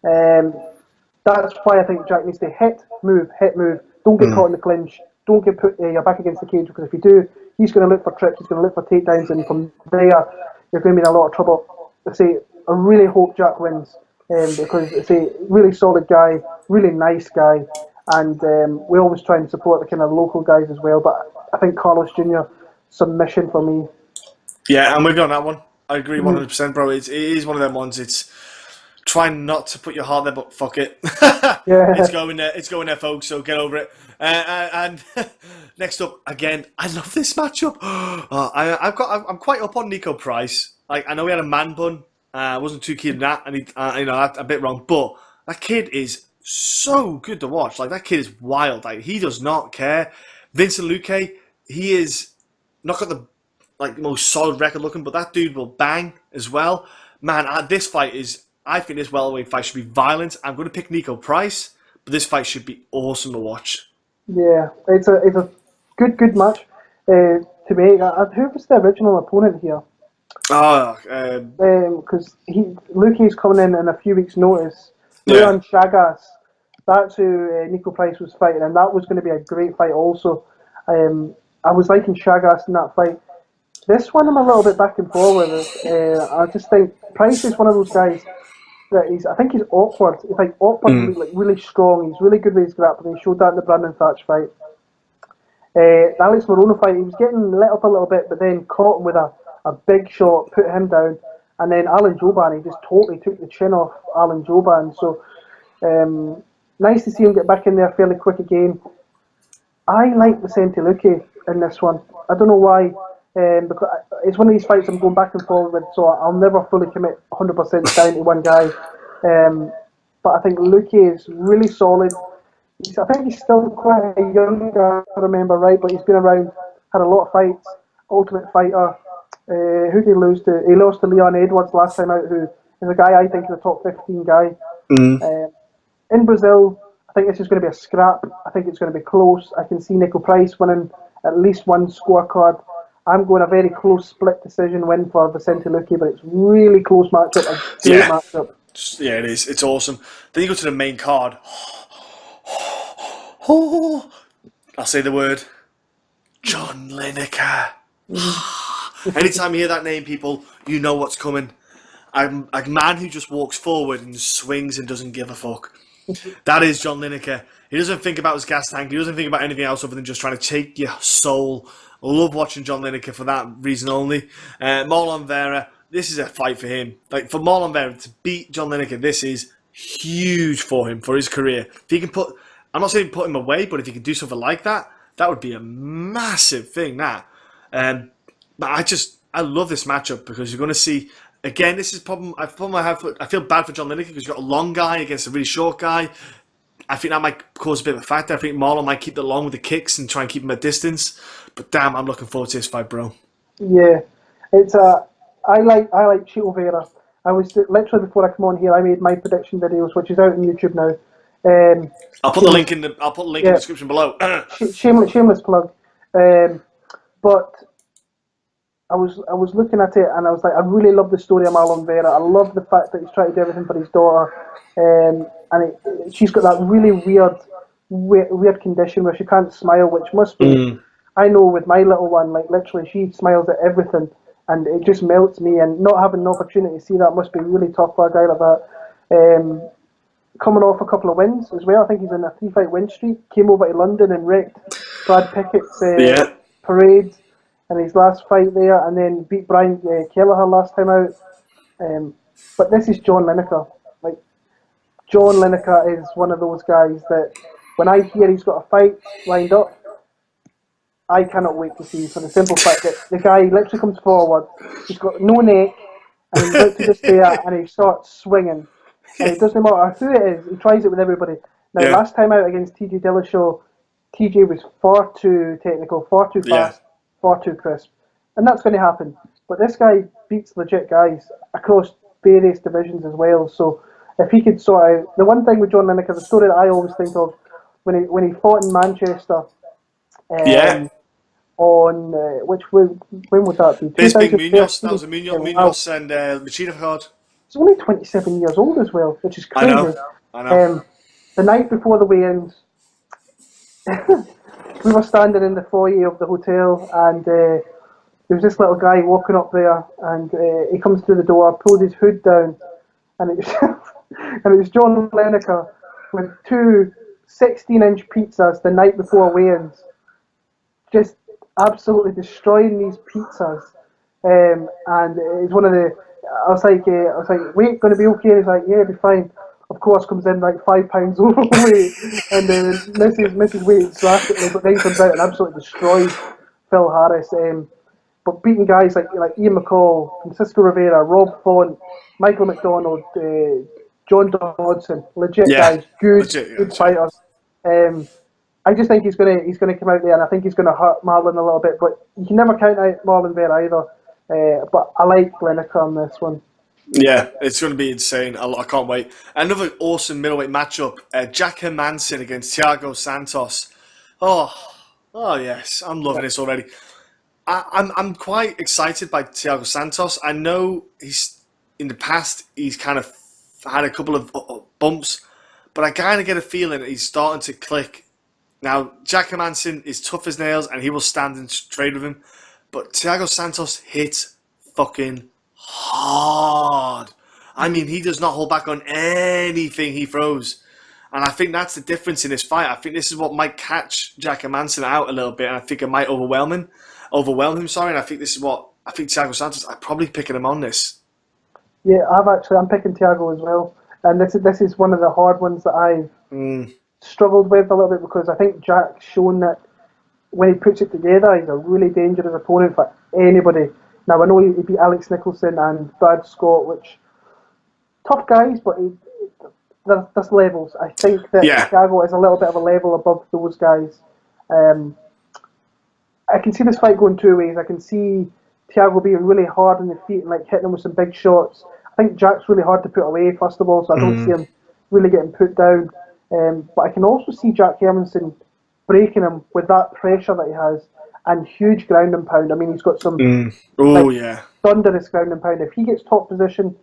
That's why I think Jack needs to hit, move. Don't get caught in the clinch. Don't get put your back against the cage, because if you do, he's going to look for trips. He's going to look for takedowns, and from there, you're going to be in a lot of trouble. I really hope Jack wins, because it's a really solid guy, really nice guy, and we always try and support the kind of local guys as well. But I think Carlos Jr. submission for me. Yeah, and we've got that one. I agree 100%, bro. It is one of them ones. It's trying not to put your heart there, but fuck it. It's going there, folks. So get over it. And next up, again, I love this matchup. I'm quite up on Nico Price. Like, I know he had a man bun. I wasn't too keen on that, and that's a bit wrong. But that kid is so good to watch. Like, that kid is wild. Like, he does not care. Vincent Luque, he is not got the most solid record looking, but that dude will bang as well. Man, this fight is. I think this welterweight fight should be violent. I'm going to pick Nico Price, but this fight should be awesome to watch. Yeah, it's a good match to me. Who was the original opponent here? Because Luque is coming in a few weeks' notice. Leon Chagas, that's who Nico Price was fighting, and that was going to be a great fight also. I was liking Chagas in that fight. This one I'm a little bit back and forth with. I just think Price is one of those guys that I think he's awkward. He's like awkward, like really strong. He's really good with his grappling. He showed that in the Brandon Thatch fight. The Alex Morono fight, he was getting let up a little bit, but then caught him with a big shot, put him down. And then Alan Jouban, he just totally took the chin off Alan Jouban. So nice to see him get back in there fairly quick again. I like Vicente Luque in this one. I don't know why. Because it's one of these fights I'm going back and forth with, so I'll never fully commit 100% down to one guy. But I think Luque is really solid. I think he's still quite a young guy, if I remember right, but he's been around, had a lot of fights. Ultimate Fighter. Who did he lose to? He lost to Leon Edwards last time out, who is a guy I think is a top 15 guy. In Brazil, I think this is going to be a scrap. I think it's going to be close. I can see Nico Price winning at least one scorecard. I'm going a very close split decision win for Vicente Luque, but it's really close matchup, a great matchup. Yeah, it is. It's awesome. Then you go to the main card. I'll say the word. Jon Lineker. Anytime you hear that name, people, you know what's coming. I'm a man who just walks forward and swings and doesn't give a fuck. That is Jon Lineker. He doesn't think about his gas tank. He doesn't think about anything else other than just trying to take your soul. I love watching Jon Lineker for that reason only. Marlon Vera, this is a fight for him. Like, for Marlon Vera to beat Jon Lineker, this is huge for him, for his career. If he can I'm not saying put him away, but if he can do something like that, that would be a massive thing, that. But I love this matchup because you're going to see, again, this is a problem I feel bad for Jon Lineker because you've got a long guy against a really short guy. I think that might cause a bit of a factor. I think Marlon might keep the long with the kicks and try and keep him at distance. But damn, I'm looking forward to this fight, bro. Yeah, I like Chito Vera. I was literally before I come on here, I made my prediction videos, which is out on YouTube now. I'll put the link in the description below. shameless plug. But I was looking at it and I was like, I really love the story of Marlon Vera. I love the fact that he's trying to do everything for his daughter. She's got that really weird condition where she can't smile, which must be. I know with my little one, like literally, she smiles at everything, and it just melts me. And not having an opportunity to see that must be really tough for a guy like that. coming off a couple of wins as well. I think he's in a 3-fight win streak. Came over to London and wrecked Brad Pickett's Yeah. parade in his last fight there, and then beat Brian Kelleher last time out. But this is John Lineker. Like, John Lineker is one of those guys that when I hear he's got a fight lined up, I cannot wait to see, for the simple fact that the guy literally comes forward, he's got no neck, and he's out to the stare, and he starts swinging. And it doesn't matter who it is, he tries it with everybody. Now, Yeah. last time out against TJ Dillashaw, TJ was far too technical, far too fast, far too crisp. And that's going to happen. But this guy beats legit guys across various divisions as well. So if he could sort out... The one thing with John Lineker, the story that I always think of, when he fought in Manchester... On when would that be? There's big Munoz. That was a Munoz and Machida card. He's only 27 years old as well, which is crazy. I know. The night before the weigh-ins, we were standing in the foyer of the hotel, and there was this little guy walking up there, and he comes through the door, pulls his hood down, and it was John Lineker with 2 16-inch pizzas the night before weigh-ins, just absolutely destroying these pizzas, and it's one of the. I was like, weight going to be okay? He's like, yeah, it'll be fine. Of course, comes in like 5 pounds overweight, and then misses weight drastically, but then comes out and absolutely destroys Phil Harris. But beating guys like Ian McCall, Francisco Rivera, Rob Font, Michael McDonald, John Dodson, legit guys, good fighters. I just think he's gonna come out there, and I think he's gonna hurt Marlon a little bit. But you can never count out Marlon Vera either. But I like Lineker on this one. Yeah, it's going to be insane. I can't wait. Another awesome middleweight matchup: Jacobsen against Thiago Santos. Oh yes, I'm loving this already. I'm quite excited by Thiago Santos. I know he's in the past he's kind of had a couple of bumps, but I kind of get a feeling that he's starting to click. Now, Jacobsen is tough as nails, and he will stand and trade with him. But Thiago Santos hits fucking hard. I mean, he does not hold back on anything he throws. And I think that's the difference in this fight. I think this is what might catch Jacobsen out a little bit, and I think it might overwhelm him. And I think this is what I think Thiago Santos. I'm probably picking him on this. Yeah, I'm picking Thiago as well, and this is one of the hard ones that I've struggled with a little bit, because I think Jack's shown that when he puts it together, he's a really dangerous opponent for anybody. Now, I know he beat Alex Nicholson and Brad Scott, which tough guys, but there's levels. I think that Thiago is a little bit of a level above those guys. I can see this fight going 2 ways. I can see Thiago being really hard on the feet and hitting him with some big shots. I think Jack's really hard to put away, first of all, so I don't see him really getting put down. But I can also see Jack Hermanson breaking him with that pressure that he has, and huge ground and pound. I mean, he's got some thunderous ground and pound. If he gets top position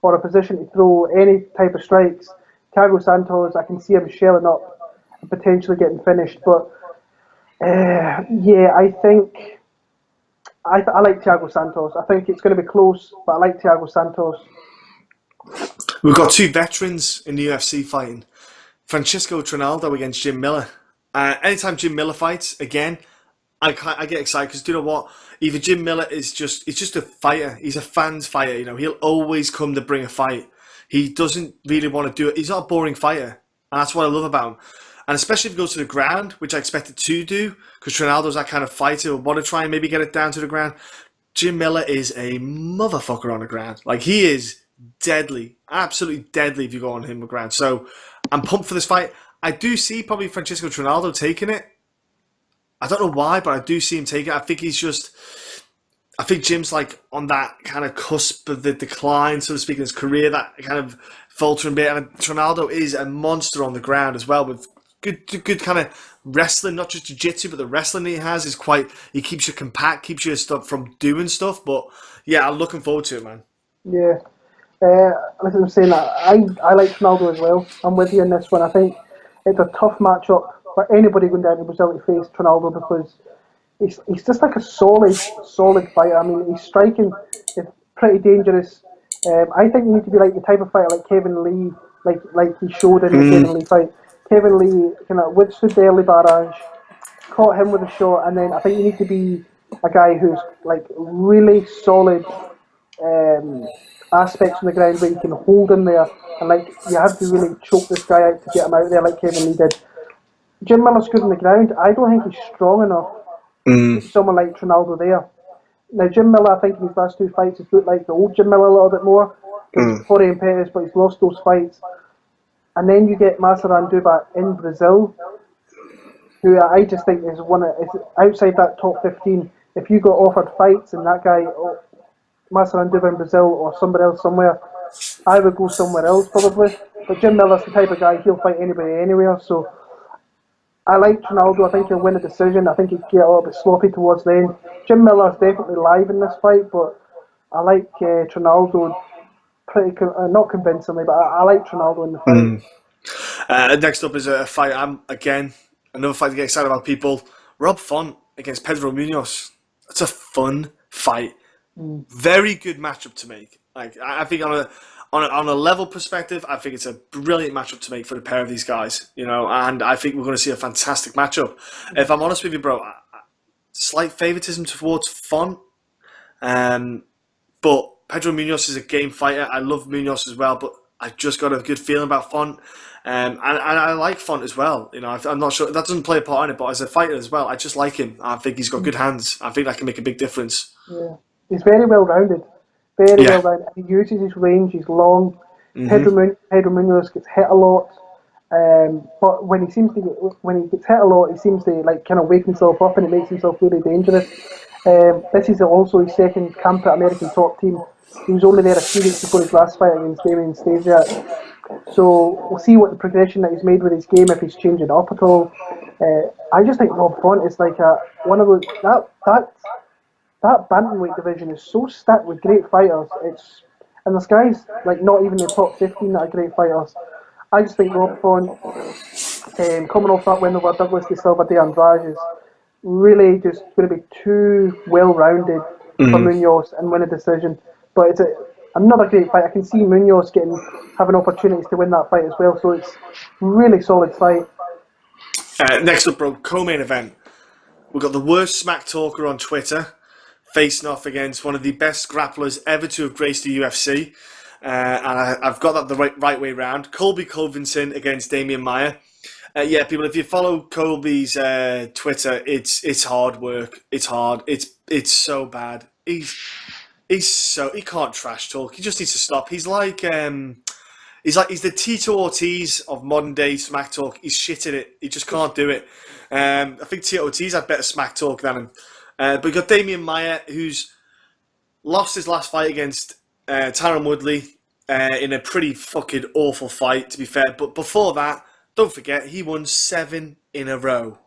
or a position to throw any type of strikes, Thiago Santos, I can see him shelling up and potentially getting finished. But I think I like Thiago Santos. I think it's going to be close, but I like Thiago Santos. We've got 2 veterans in the UFC fighting. Francisco Trinaldo against Jim Miller. Anytime Jim Miller fights, again, I get excited because do you know what? Either Jim Miller is just a fighter. He's a fans fighter. You know, he'll always come to bring a fight. He doesn't really want to do it. He's not a boring fighter, and that's what I love about him. And especially if he goes to the ground, which I expected to do, because Trinaldo's that kind of fighter who want to try and maybe get it down to the ground. Jim Miller is a motherfucker on the ground. Like, he is deadly, absolutely deadly if you go on him on the ground. So I'm pumped for this fight. I do see probably Francisco Trinaldo taking it. I don't know why, but I do see him taking it. I think Jim's on that kind of cusp of the decline, so to speak, in his career, that kind of faltering bit. And Trinaldo is a monster on the ground as well, with good kind of wrestling, not just jiu-jitsu, but the wrestling he has is he keeps you compact, keeps you from doing stuff. But yeah, I'm looking forward to it, man. Yeah. Like I'm saying, I like Trinaldo as well. I'm with you on this one. I think it's a tough matchup for anybody going down to Brazil to face Trinaldo, because he's just like a solid fighter. I mean, his striking is pretty dangerous. I think you need to be like the type of fighter like Kevin Lee like he showed in the Kevin Lee fight. Kevin Lee kind of withstood the early barrage, caught him with a shot, and then I think you need to be a guy who's like really solid aspects on the ground where you can hold him there, and like you have to really choke this guy out to get him out there, like Kevin Lee did. Jim Miller's good on the ground. I don't think he's strong enough to keep someone like Ronaldo there. Now, Jim Miller, I think in his last 2 fights, has looked like the old Jim Miller a little bit more. He's Jorge and Pettis, but he's lost those fights. And then you get Masaran Duba in Brazil, who I just think is outside that top 15. If you got offered fights and that guy, Masaran Duba in Brazil or somebody else somewhere, I would go somewhere else probably. But Jim Miller's the type of guy, he'll fight anybody anywhere. So I like Ronaldo. I think he'll win a decision. I think he'll get a little bit sloppy towards the end. Jim Miller's definitely live in this fight, but I like Ronaldo not convincingly, but I like Ronaldo in the fight. Next up is a fight. Another fight to get excited about. People. Rob Font against Pedro Munoz. That's a fun fight. Very good matchup to make. Like I think on a level perspective, I think it's a brilliant matchup to make for the pair of these guys. And I think we're going to see a fantastic matchup. If I'm honest with you, bro, slight favoritism towards Font, but Pedro Munoz is a game fighter. I love Munoz as well, but I just got a good feeling about Font, and I like Font as well. I'm not sure that doesn't play a part in it, but as a fighter as well, I just like him. I think he's got good hands. I think that can make a big difference. Yeah, he's very well rounded. Very well rounded. He uses his range. He's long. Pedro Munoz gets hit a lot. But when he gets hit a lot, he seems to like kind of wake himself up, and it makes himself really dangerous. This is also his second camp at American Top Team. He was only there a few weeks before his last fight against Damien Stasiak. So we'll see what the progression that he's made with his game, if he's changing it up at all. I just think Rob Font is like one of those that bantamweight division is so stacked with great fighters. And there's guys like not even the top 15 that are great fighters. I just think Rob Font, coming off that win over Douglas De Silva de Andrade, is really just going to be too well-rounded for Munoz and win a decision. But it's another great fight. I can see Munoz having opportunities to win that fight as well. So it's a really solid fight. Next up, bro, co-main event. We've got the worst smack talker on Twitter facing off against one of the best grapplers ever to have graced the UFC. And I've got that the right way round. Colby Covington against Damian Maia. People, if you follow Colby's Twitter, it's hard work. It's hard. It's so bad. He can't trash talk. He just needs to stop. He's like he's the Tito Ortiz of modern day smack talk. He's shit at it. He just can't do it. I think Tito Ortiz had better smack talk than him. But you've got Damian Maia, who's lost his last fight against Tyron Woodley in a pretty fucking awful fight, to be fair. But before that, don't forget, he won 7 in a row.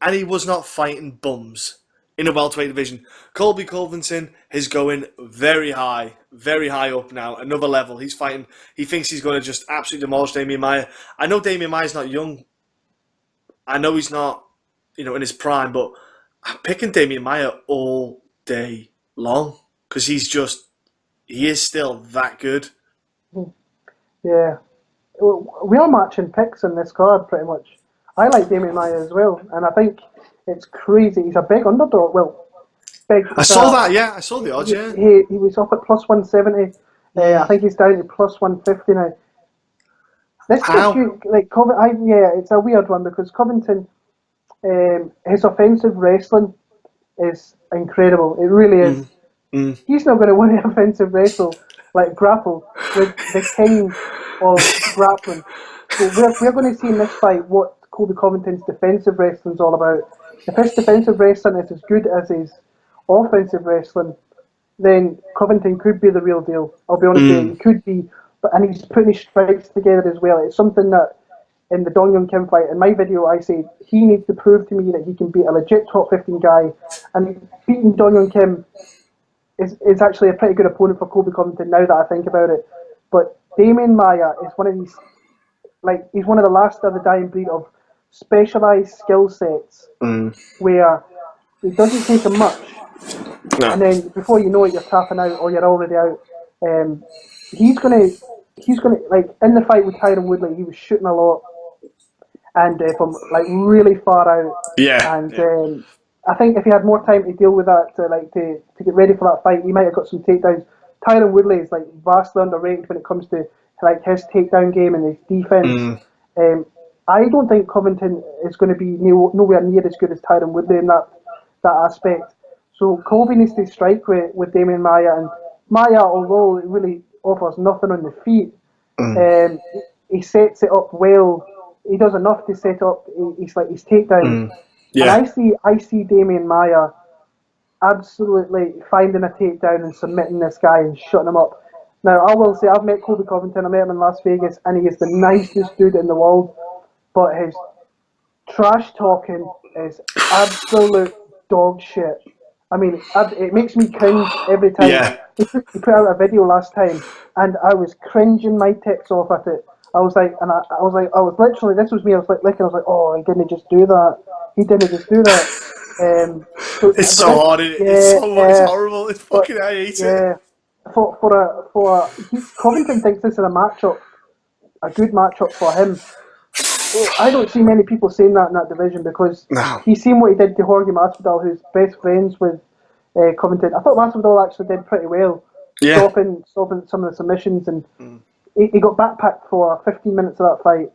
And he was not fighting bums in a welterweight division. Colby Covington is going very high up now, another level. He's fighting, he thinks he's going to just absolutely demolish Damian Maia. I know Damian Maia's not young. I know he's not, in his prime, but I'm picking Damian Maia all day long because he is still that good. Yeah. We are matching picks in this card pretty much. I like Damian Maia as well, and I think it's crazy. He's a big underdog. Well, big. I saw that. Yeah, I saw the odds. Yeah, he was up at plus 170. I think he's down to plus 150 now. This How? It's a weird one because Covington, his offensive wrestling is incredible. It really is. He's not going to win the offensive grapple with the king of grappling. So we're going to see in this fight what Colby Covington's defensive wrestling is all about. If his defensive wrestling is as good as his offensive wrestling, then Covington could be the real deal. I'll be honest with you, he could be. And he's putting his strikes together as well. It's something that in the Dong Young Kim fight, in my video, I say he needs to prove to me that he can beat a legit top 15 guy. And beating Dong Young Kim is actually a pretty good opponent for Colby Covington now that I think about it. But Damian Maia is one of these, he's one of the last of the dying breed of specialised skill sets where it doesn't take him much. No. And then before you know it, you're tapping out or you're already out. He's going to he's going to, like, in the fight with Tyron Woodley, he was shooting a lot and from like really far out. Yeah. And I think if he had more time to deal with that, to get ready for that fight, he might have got some takedowns. Tyron Woodley is like vastly underrated when it comes to like his takedown game and his defense. I don't think Covington is going to be nowhere near as good as Tyron Woodley in that aspect. So Colby needs to strike with Damian Maia, and Maia, although it really offers nothing on the feet, he sets it up well. He does enough to set up his takedowns. Yeah. And I see Damian Maia absolutely finding a takedown and submitting this guy and shutting him up. Now, I will say, I've met Colby Covington, I met him in Las Vegas, and he is the nicest dude in the world, but his trash talking is absolute dog shit. I mean, it makes me cringe every time. Yeah. He put out a video last time, and I was cringing my tits off at it. I was literally, this was me, I was like licking, I was like, oh, he didn't just do that. He didn't just do that. It's so hard, isn't it? It's horrible. It's fucking, I hate it. Covington thinks this is a good matchup for him. I don't see many people saying that in that division because he's seen what he did to Jorge Masvidal, who's best friends with Covington. I thought Masvidal actually did pretty well, stopping some of the submissions, and he got backpacked for 15 minutes of that fight.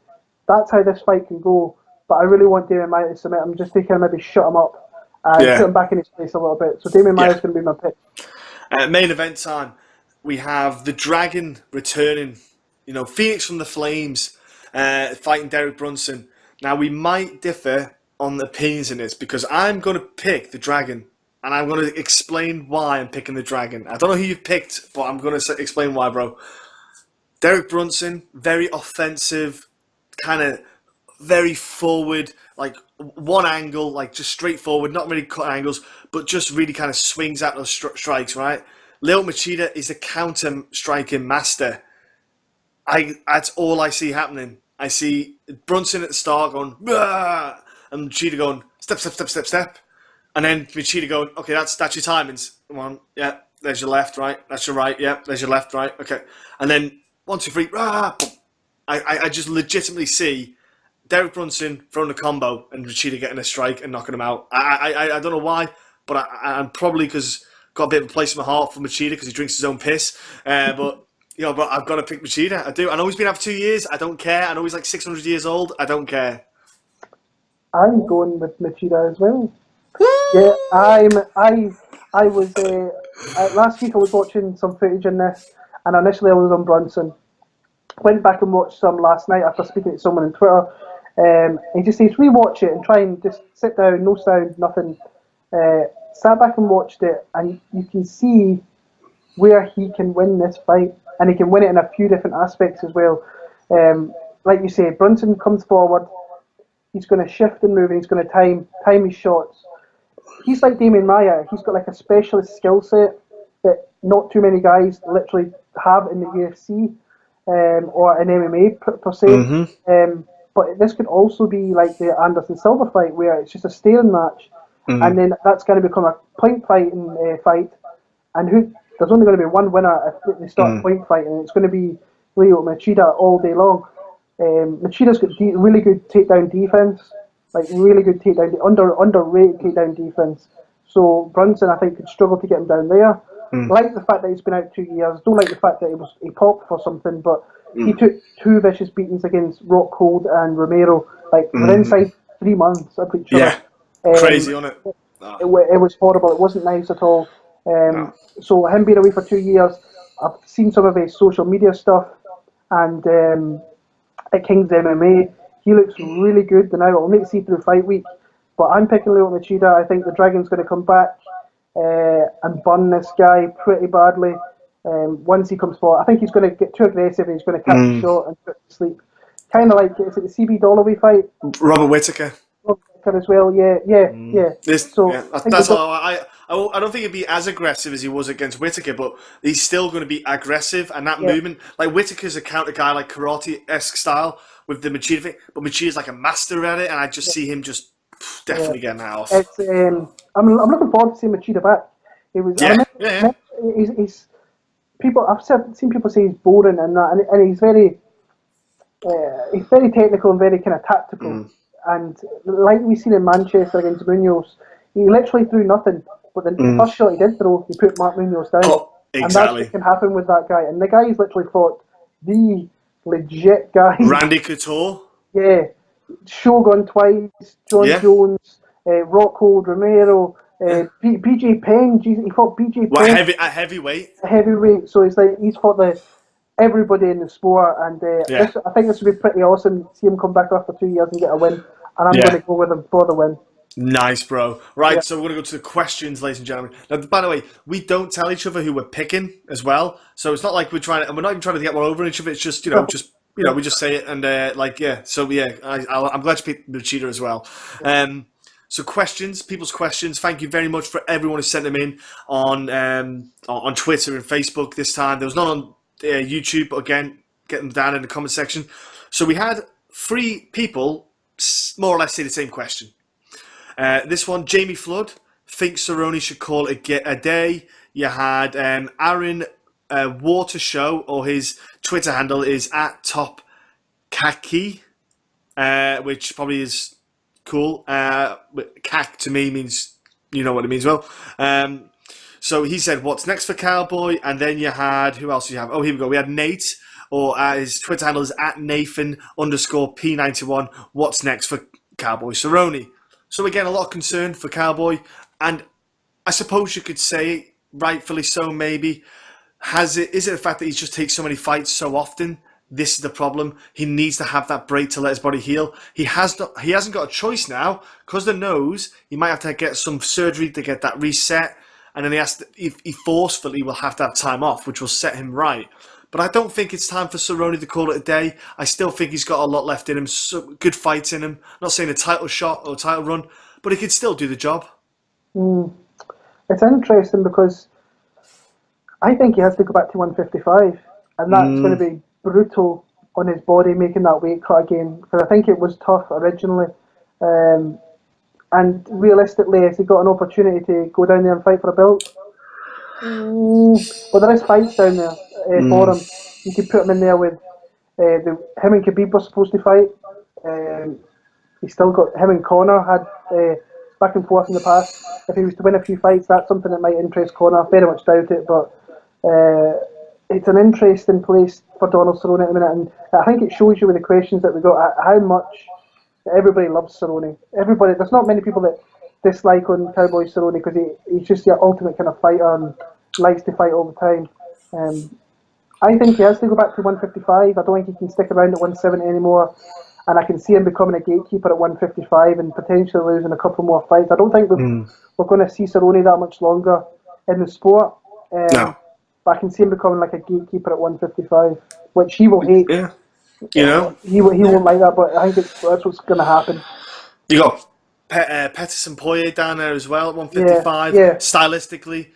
That's how this fight can go. But I really want Damian Maia to submit him, just to kind of maybe shut him up and put him back in his place a little bit. So Damian Maia is going to be my pick. Main event time. We have the Dragon returning. You know, Phoenix from the Flames fighting Derek Brunson. Now, we might differ on the opinions in this because I'm going to pick the Dragon. And I'm going to explain why I'm picking the Dragon. I don't know who you've picked, but I'm going to explain why, bro. Derek Brunson, very offensive, kind of very forward, like one angle, like just straightforward, not really cut angles, but just really kind of swings at those strikes, right? Leo Machida is a counter striking master. That's all I see happening. I see Brunson at the start going, bah! And Machida going, step, step, step, step, step. And then Machida going, okay, that's your timings. Come on, yeah, there's your left, right, that's your right, yeah, there's your left, right, okay. And then 1, 2, 3, rah! I just legitimately see Derek Brunson throwing a combo and Machida getting a strike and knocking him out. I don't know why, but I'm probably because got a bit of a place in my heart for Machida because he drinks his own piss. But I've got to pick Machida. I do. I know he's been out for 2 years. I don't care. I know he's like 600 years old. I don't care. I'm going with Machida as well. Yeah, I was last week I was watching some footage in this, and initially I was on Brunson. Went back and watched some last night after speaking to someone on Twitter. He just says rewatch it and try and just sit down, no sound, nothing. Sat back and watched it, and you can see where he can win this fight, and he can win it in a few different aspects as well. Like you say, Brunson comes forward, he's going to shift and move, and he's going to time his shots. He's like Damian Maia. He's got like a specialist skill set that not too many guys literally have in the UFC or in MMA per se. Mm-hmm. But this could also be like the Anderson Silva fight, where it's just a staring match, and then that's going to become a point fighting fight. And there's only going to be one winner if they start point fighting, and it's going to be Leo Machida all day long. Machida's got really good takedown defense, like really good takedown, underrated takedown defense. So Brunson, I think, could struggle to get him down there. Like the fact that he's been out 2 years. Don't like the fact that he popped for something, but he took 2 vicious beatings against Rockhold and Romero, like within inside 3 months of each other. Crazy on it. It was horrible. It wasn't nice at all. So him being away for 2 years, I've seen some of his social media stuff, and at King's MMA, he looks really good. Now I'll need to see through fight week, but I'm picking Leo Machida. I think the Dragon's going to come back and burn this guy pretty badly. Once he comes forward, I think he's going to get too aggressive and he's going to catch a shot and put it to sleep. Kind of like, is it the CB Dollaway fight? Robert Whittaker. As well, yeah. That's all. I don't think he'd be as aggressive as he was against Whittaker, but he's still going to be aggressive, and that movement, like Whittaker's a counter guy, like karate-esque style with the Machida thing, but Machida's like a master at it, and I just see him just definitely getting that off. I'm looking forward to seeing Machida back. It was seen people say he's boring and that, and he's very technical and very kind of tactical. And like we seen in Manchester against Munoz, he literally threw nothing. But the first shot he did throw, he put Mark Munoz down. Oh, exactly. And that's what can happen with that guy. And the guy's literally fought the legit guy. Randy Couture. Yeah. Shogun twice, John Jones, Rockhold, Romero, BJ Penn. He fought BJ Penn. A heavyweight. A heavyweight. So he's fought everybody in the sport. And I think this would be pretty awesome. See him come back after 2 years and get a win. And I'm going to go with him for the win. Nice, bro. Right, so we're going to go to the questions, ladies and gentlemen. Now, by the way, we don't tell each other who we're picking as well. So it's not like we're not even trying to get one over each other. It's just, we just say it and So I'm glad you picked Machida as well. So people's questions. Thank you very much for everyone who sent them in on Twitter and Facebook this time. There was none on YouTube, but again, get them down in the comment section. So we had 3 people more or less say the same question. This one, Jamie Flood thinks Cerrone should call it a day. You had Aaron Water Show, or his Twitter handle is @topkaki, which probably is cool. Kak to me means, you know what it means well. So he said, what's next for Cowboy? And then you had, who else did you have? Oh, here we go. We had Nate, or his Twitter handle is @Nathan_P91. What's next for Cowboy Cerrone? So again, a lot of concern for Cowboy, and I suppose you could say, rightfully so, maybe. Is it the fact that he just takes so many fights so often? This is the problem. He needs to have that break to let his body heal. He hasn't got a choice now, because the nose, he might have to get some surgery to get that reset, and then he forcefully will have to have time off, which will set him right. But I don't think it's time for Cerrone to call it a day. I still think he's got a lot left in him, good fights in him. I'm not saying a title shot or a title run, but he could still do the job. It's interesting because I think he has to go back to 155, and that's going to be brutal on his body, making that weight cut again. Because I think it was tough originally. And realistically, has he got an opportunity to go down there and fight for a belt? Well, there is fights down there for him. You could put him in there with him and Khabib were supposed to fight. He's still got him and Conor had back and forth in the past. If he was to win a few fights, that's something that might interest Conor. Very much doubt it, but it's an interesting place for Donald Cerrone at the minute, and I think it shows you with the questions that we got how much everybody loves Cerrone. Everybody, there's not many people that dislike on Cowboy Cerrone because he's just the ultimate kind of fighter and likes to fight all the time. I think he has to go back to 155. I don't think he can stick around at 170 anymore, and I can see him becoming a gatekeeper at 155 and potentially losing a couple more fights. I don't think we're going to see Cerrone that much longer in the sport. No. But I can see him becoming like a gatekeeper at 155, which he will hate. Yeah. You know? He won't like that, but I think that's what's going to happen. You got Pettis and Poirier down there as well at 155. Yeah. Stylistically,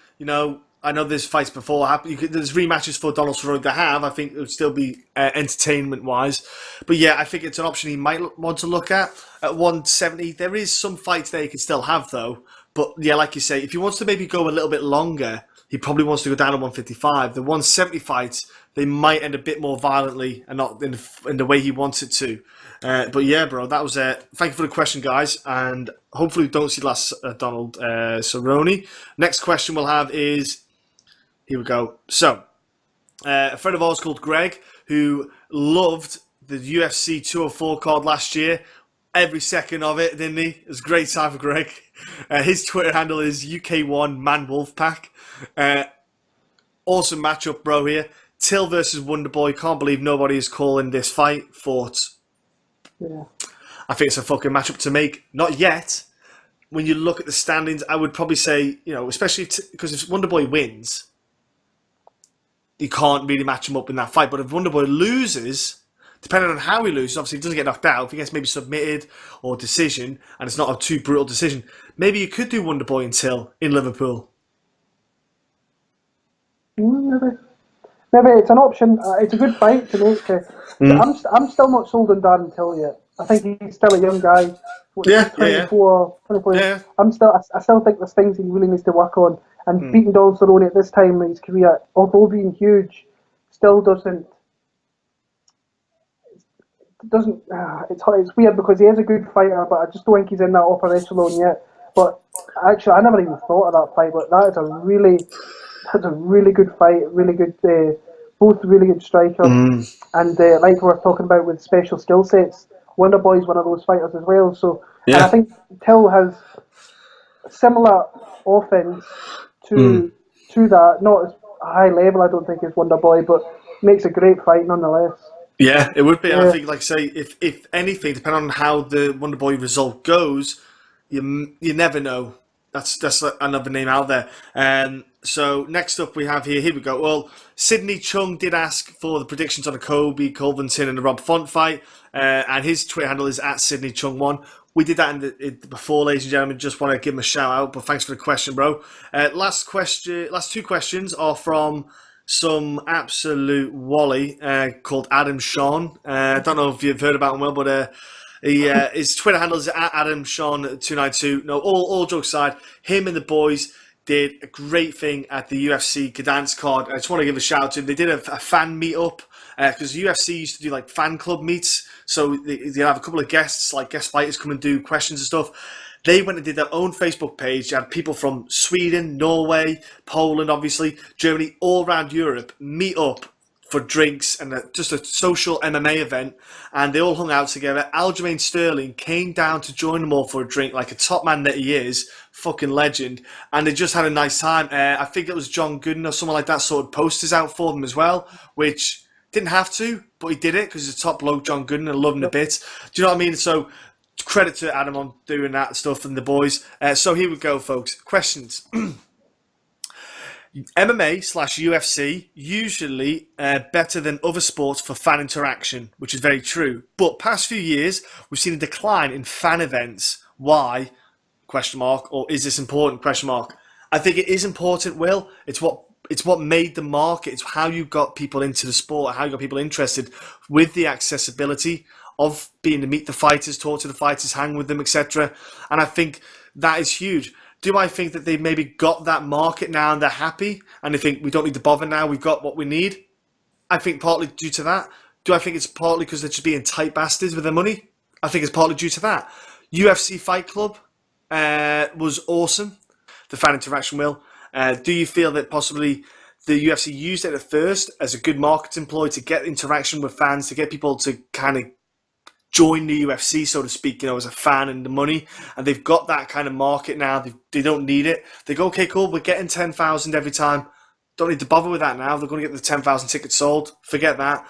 I know there's fights before happen. There's rematches for Donald Cerrone to have. I think it would still be entertainment-wise. But yeah, I think it's an option he might want to look at 170. There is some fights there he could still have, though. But yeah, like you say, if he wants to maybe go a little bit longer, he probably wants to go down to 155. The 170 fights, they might end a bit more violently and not in the way he wants it to. But yeah, bro, that was it. Thank you for the question, guys. And hopefully we don't see last Donald Cerrone. Next question we'll have is... Here we go. So, a friend of ours called Greg, who loved the UFC 204 card last year. Every second of it, didn't he? It was a great time for Greg. His Twitter handle is UK1 Man Wolfpack. Awesome matchup, bro, here. Till versus Wonderboy. Can't believe nobody is calling this fight. Thoughts? Yeah. I think it's a fucking matchup to make. Not yet. When you look at the standings, I would probably say, especially because if Wonderboy wins, you can't really match him up in that fight. But if Wonderboy loses, depending on how he loses, obviously he doesn't get knocked out. If he gets maybe submitted or decision, and it's not a too brutal decision, maybe you could do Wonderboy until in Liverpool. Maybe it's an option. It's a good fight to make. I'm still not sold on Darren Till yet. I think he's still a young guy. 24. Yeah. I still think there's things he really needs to work on. and beating Don Cerrone at this time in his career, although being huge, still doesn't. It's weird because he is a good fighter, but I just don't think he's in that upper echelon yet. But actually, I never even thought of that fight. But that's a really good fight. Really good, both really good strikers, and like we were talking about with special skill sets, Wonderboy's one of those fighters as well. So, and I think Till has similar offense to that, not as high level, I don't think, as Wonderboy, but makes a great fight nonetheless. Yeah, it would be. And I think, like I say, if anything, depending on how the Wonderboy result goes, you never know. That's another name out there. So next up we have here we go. Well, Sydney Chung did ask for the predictions on the Kobe Covington and the Rob Font fight, and his Twitter handle is at Sydney Chung1. We did that before, ladies and gentlemen. Just want to give him a shout out, but thanks for the question, bro. Last two questions are from some absolute wally called Adam Sean. I don't know if you've heard about him, Will, but his Twitter handle is at Adam Sean 292. No, all jokes aside, him and the boys did a great thing at the UFC Gdansk card. I just want to give a shout out to them. They did a fan meet-up because UFC used to do like fan club meets. So they have a couple of guests, like guest fighters, come and do questions and stuff. They went and did their own Facebook page. They had people from Sweden, Norway, Poland, obviously, Germany, all around Europe meet up for drinks and just a social MMA event. And they all hung out together. Aljamain Sterling came down to join them all for a drink, like a top man that he is, fucking legend. And they just had a nice time. I think it was John Gooden or someone like that sorted posters out for them as well, which didn't have to, but he did it because he's a top bloke, John Gooden, and I love him a bit. Do you know what I mean? So credit to Adam on doing that stuff and the boys. So here we go, folks. Questions. MMA/UFC usually better than other sports for fan interaction, which is very true. But past few years, we've seen a decline in fan events. Why? Question mark. Or is this important? Question mark. I think it is important, Will. It's what made the market. It's how you got people into the sport, how you got people interested with the accessibility of being to meet the fighters, talk to the fighters, hang with them, etc. And I think that is huge. Do I think that they've maybe got that market now and they're happy and they think we don't need to bother now, we've got what we need? I think partly due to that. Do I think it's partly because they're just being tight bastards with their money? I think it's partly due to that. UFC Fight Club was awesome. The fan interaction, Will. Do you feel that possibly the UFC used it at first as a good marketing ploy to get interaction with fans, to get people to kind of join the UFC, so to speak, as a fan and the money, and they've got that kind of market now. They don't need it. They go, okay, cool, we're getting 10,000 every time. Don't need to bother with that now. They're going to get the 10,000 tickets sold. Forget that.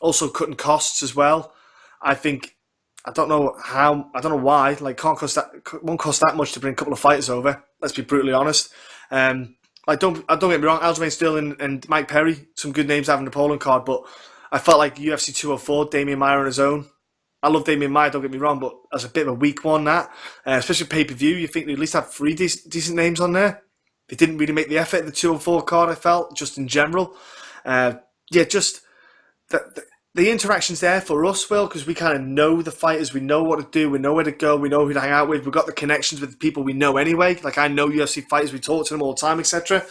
Also cutting costs as well. I don't know why. Like, won't cost that much to bring a couple of fighters over. Let's be brutally honest. Don't get me wrong. Aljamain Sterling and Mike Perry, some good names having the Poland card, but I felt like UFC 204, Damian Maia on his own. I love Damian Maia, don't get me wrong, but as a bit of a weak one, that. Especially pay-per-view, you think they at least have three decent names on there. They didn't really make the effort at the 204 card, I felt, just in general. Just the interaction's there for us, Will, because we kind of know the fighters, we know what to do, we know where to go, we know who to hang out with, we've got the connections with the people we know anyway. Like, I know UFC fighters, we talk to them all the time, etc.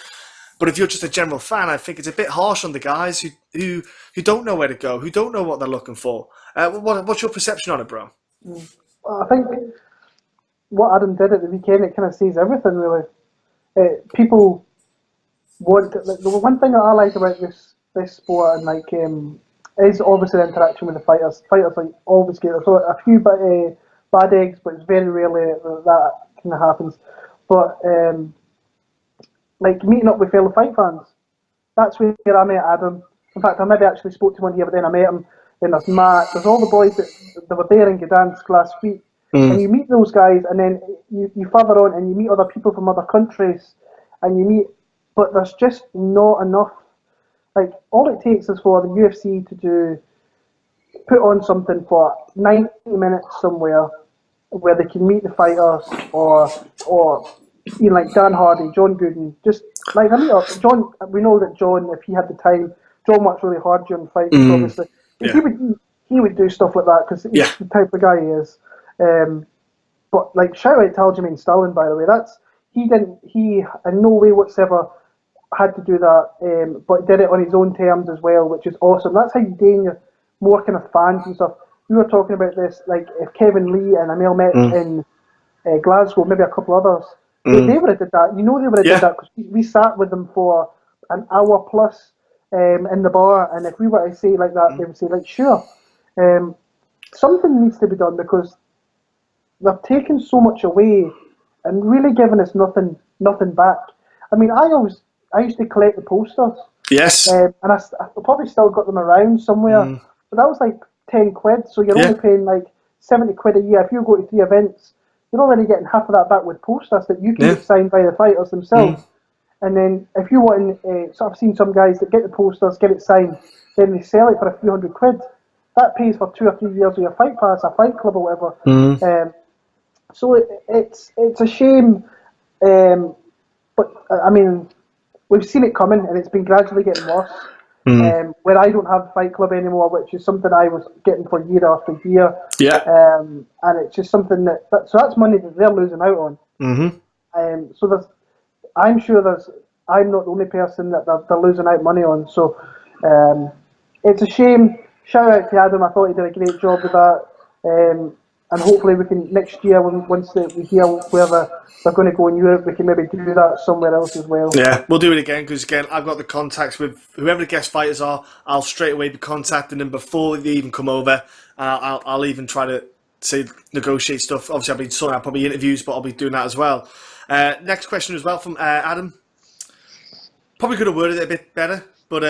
But if you're just a general fan, I think it's a bit harsh on the guys who don't know where to go, who don't know what they're looking for. What's your perception on it, bro? I think what Adam did at the weekend, it kind of says everything, really. People want the one thing that I like about this sport and is obviously the interaction with the fighters. Fighters always get a few bad eggs, but it's very rarely that kind of happens. But meeting up with fellow fight fans, that's where I met Adam. In fact, I maybe actually spoke to one here, but then I met him. Then there's Matt. There's all the boys that were there in Gdansk last week. And you meet those guys, and then you further on and you meet other people from other countries, and but there's just not enough. Like, all it takes is for the UFC to put on something for 90 minutes somewhere where they can meet the fighters, or like Dan Hardy, John Gooden, just like I mean, John. We know that John, if he had the time, John works really hard during fights, obviously. Yeah. He would do stuff like that because he's the type of guy he is. But like, shout out to Aljamain Sterling, by the way. he didn't. He in no way whatsoever had to do that, but did it on his own terms as well, which is awesome. That's how you gain your more kind of fans and stuff. We were talking about this, like if Kevin Lee and Emil met in Glasgow, maybe a couple others, they would have did that. You know, they would have did that because we sat with them for an hour plus in the bar, and if we were to say like that, they would say like, sure. Something needs to be done because they've taken so much away and really given us nothing back. I mean, I used to collect the posters. Yes. And I probably still got them around somewhere. But that was like 10 quid, so you're only paying like 70 quid a year. If you go to 3 events, you're already getting half of that back with posters that you can get signed by the fighters themselves. And then if you want, so I've seen some guys that get the posters, get it signed, then they sell it for a few hundred quid. That pays for 2 or 3 years of your fight pass, a fight club or whatever. So it's a shame, but I mean, we've seen it coming, and it's been gradually getting worse. Where I don't have Fight Club anymore, which is something I was getting for year after year. And it's just something so that's money that they're losing out on. So I'm sure I'm not the only person that they're losing out money on. So it's a shame. Shout out to Adam. I thought he did a great job with that. And hopefully we can next year, once we hear where they're going to go in Europe, we can maybe do that somewhere else as well. Yeah, we'll do it again because again, I've got the contacts with whoever the guest fighters are. I'll straight away be contacting them before they even come over. I'll even try to negotiate stuff. Obviously, I've been sorting out probably interviews, but I'll be doing that as well. Next question as well from Adam. Probably could have worded it a bit better, but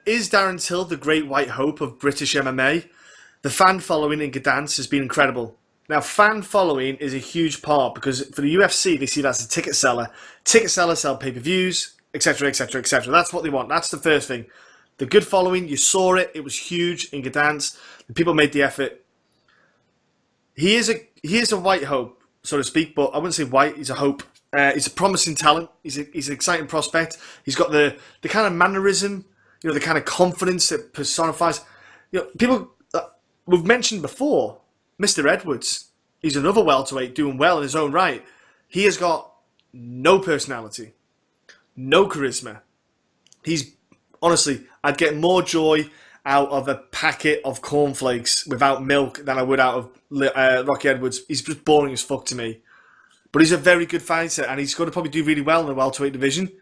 is Darren Till the great white hope of British MMA? The fan following in Gdansk has been incredible. Now, fan following is a huge part because for the UFC, they see that as a ticket seller. Ticket sellers sell pay-per-views, etc., etc., etc. That's what they want. That's the first thing. The good following, you saw it. It was huge in Gdansk. The people made the effort. He is a white hope, so to speak, but I wouldn't say white. He's a hope. He's a promising talent. He's an exciting prospect. He's got the kind of mannerism, the kind of confidence that personifies. People we've mentioned before. Mr. Edwards, he's another welterweight doing well in his own right. He has got no personality, no charisma. Honestly, I'd get more joy out of a packet of cornflakes without milk than I would out of Rocky Edwards. He's just boring as fuck to me. But he's a very good fighter, and he's going to probably do really well in the welterweight division.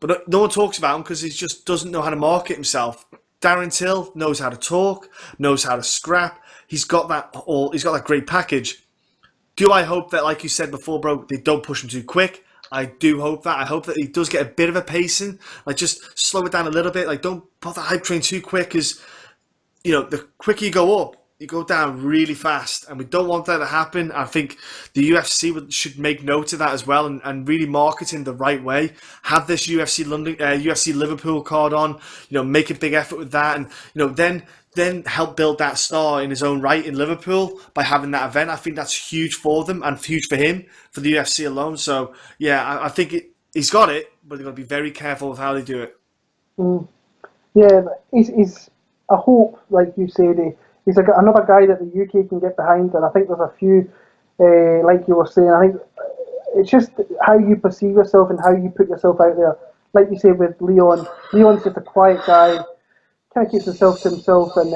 But no one talks about him because he just doesn't know how to market himself. Darren Till knows how to talk, knows how to scrap. He's got that great package. Do I hope that, like you said before, bro, they don't push him too quick? I do hope that. I hope that he does get a bit of a pacing. Like, just slow it down a little bit. Like, don't put the hype train too quick because, the quicker you go up, you go down really fast. And we don't want that to happen. I think the UFC should make note of that as well and really market him the right way. Have this UFC London, UFC Liverpool card on, make a big effort with that. And, then help build that star in his own right in Liverpool by having that event. I think that's huge for them and huge for him, for the UFC alone. So, yeah, I think he's got it, but they've got to be very careful with how they do it. Yeah, he's a hope, like you said. He's another guy that the UK can get behind, and I think there's a few, like you were saying, I think it's just how you perceive yourself and how you put yourself out there. Like you said with Leon. Leon's just a quiet guy. Kind of keeps himself to himself, and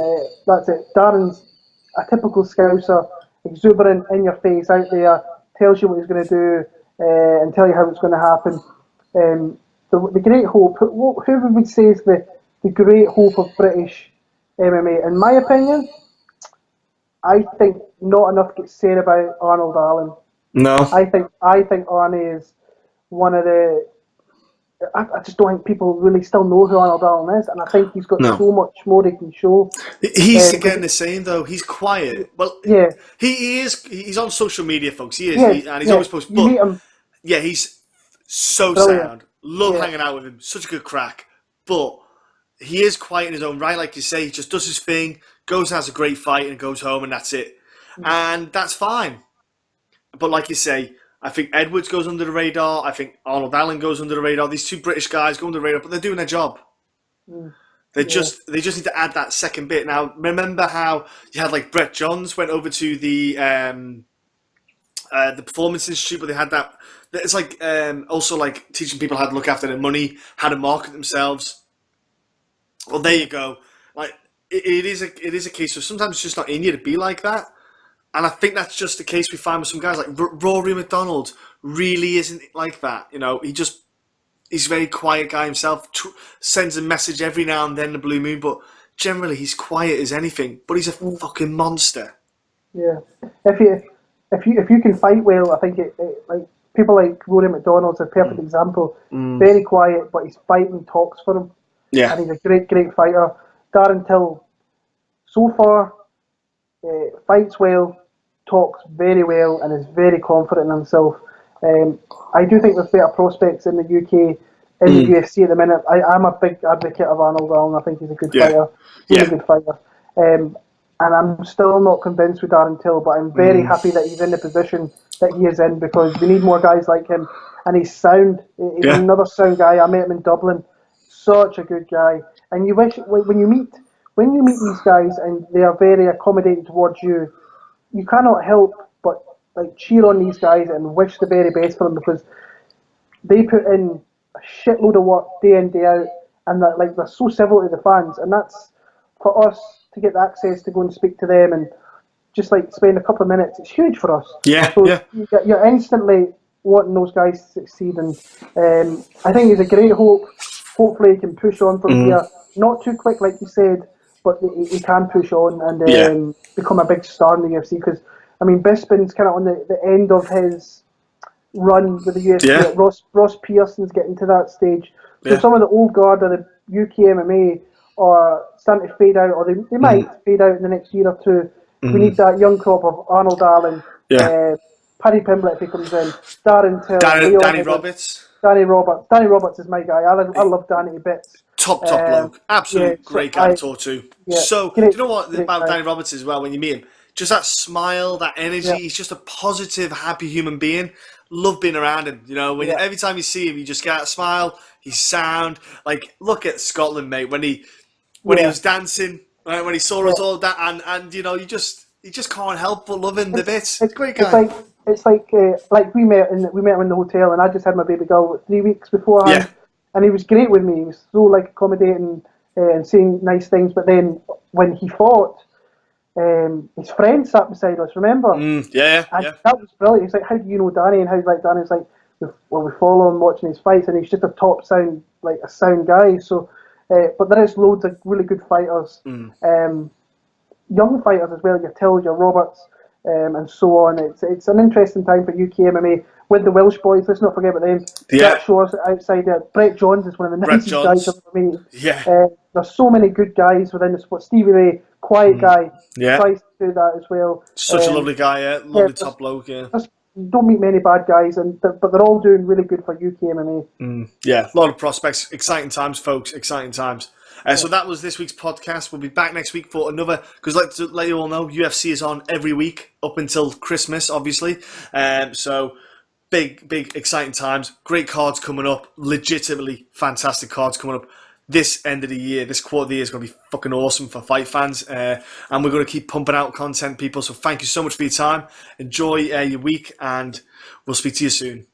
that's it. Darren's a typical Scouser, exuberant, in your face, out there, tells you what he's going to do, and tell you how it's going to happen. The great hope. Who would we say is the great hope of British MMA? In my opinion, I think not enough gets said about Arnold Allen. No, I think Arnie is one of the. I just don't think people really still know who Arnold Allen is, and I think he's got so much more he can show. He's again the same though. He's quiet. Well, yeah, he is. He's on social media, folks. He is, and he's always posting. You meet him. Yeah, he's so Brilliant. sound. Love hanging out with him. Such a good crack. But he is quiet in his own right, like you say. He just does his thing, goes and has a great fight, and goes home, and that's it. And that's fine. But like you say, I think Edwards goes under the radar. I think Arnold Allen goes under the radar. These two British guys go under the radar, but they're doing their job. They just need to add that second bit. Now, remember how you had like Brett Johns went over to the the Performance Institute, but they had that. It's like also like teaching people how to look after their money, how to market themselves. Well, there you go. Like it is a case of sometimes it's just not in you to be like that, and I think that's just the case we find with some guys like Rory McDonald. Really isn't like that. You know, he's a very quiet guy himself. Sends a message every now and then, the blue moon, but generally he's quiet as anything. But he's a fucking monster. Yeah, if you can fight well, I think like people like Rory McDonald's a perfect example. Very quiet, but his fighting talks for him. Yeah, And he's a great fighter. Darren Till, so far, fights well, talks very well, and is very confident in himself. I do think there's better prospects in the UK, in the UFC at the minute. I'm a big advocate of Arnold Allen. I think he's a good fighter, really good fighter. And I'm still not convinced with Darren Till, but I'm very happy that he's in the position that he is in, because we need more guys like him. And he's sound. He's another sound guy. I met him in Dublin. Such a good guy. And you wish when you meet these guys and they are very accommodating towards you, you cannot help but like cheer on these guys and wish the very best for them, because they put in a shitload of work day in, day out, and that like they're so civil to the fans, and that's for us to get the access to go and speak to them and just like spend a couple of minutes. It's huge for us. So you're instantly wanting those guys to succeed, and I think he's a great hope. Hopefully he can push on from here. Not too quick, like you said, but he can push on and become a big star in the UFC. Because I mean, Bisping's kind of on the end of his run with the UFC. Yeah. Ross Pearson's getting to that stage. So some of the old guard of the UK MMA are starting to fade out, or they might fade out in the next year or two. We need that young crop of Arnold Allen, Paddy Pimblett if he comes in, Darren Till, Danny Roberts. Danny Roberts is my guy. I love Danny to bits. Top bloke. Absolute great guy to talk to. Yeah, So, great, do you know what about guy. Danny Roberts as well, when you meet him? Just that smile, that energy. Yeah. He's just a positive, happy human being. Love being around him. You know, every time you see him, you just get that smile. He's sound. Like, look at Scotland, mate. When he was dancing, right, when he saw us all that, and you know, you just can't help but love him the bits. It's a great guy. It's like we met him in the hotel, and I just had my baby girl 3 weeks beforehand, and he was great with me. He was so like accommodating and saying nice things. But then when he fought, his friend sat beside us. Remember? Yeah. That was brilliant. He's like, "How do you know Danny?" And how's like Danny's like, "Well, we follow him watching his fights, and he's just a top sound guy." So, but there is loads of really good fighters, young fighters as well. Your Tills, your Roberts. And so on. It's an interesting time for UK MMA with the Welsh boys. Let's not forget about them. Jack Shore's outside there. Brett Johns is one of the nicest guys I've ever met. Yeah. There's so many good guys within the sport. Stevie Ray, quiet guy, tries to do that as well. Such a lovely guy, lovely top bloke. Don't meet many bad guys, but they're all doing really good for UK MMA. A lot of prospects. Exciting times, folks. Exciting times. So that was this week's podcast. We'll be back next week for another, because to let you all know, UFC is on every week up until Christmas, obviously. So big, exciting times. Great cards coming up. Legitimately fantastic cards coming up. This end of the year, this quarter of the year is going to be fucking awesome for fight fans. And we're going to keep pumping out content, people. So thank you so much for your time. Enjoy your week, and we'll speak to you soon.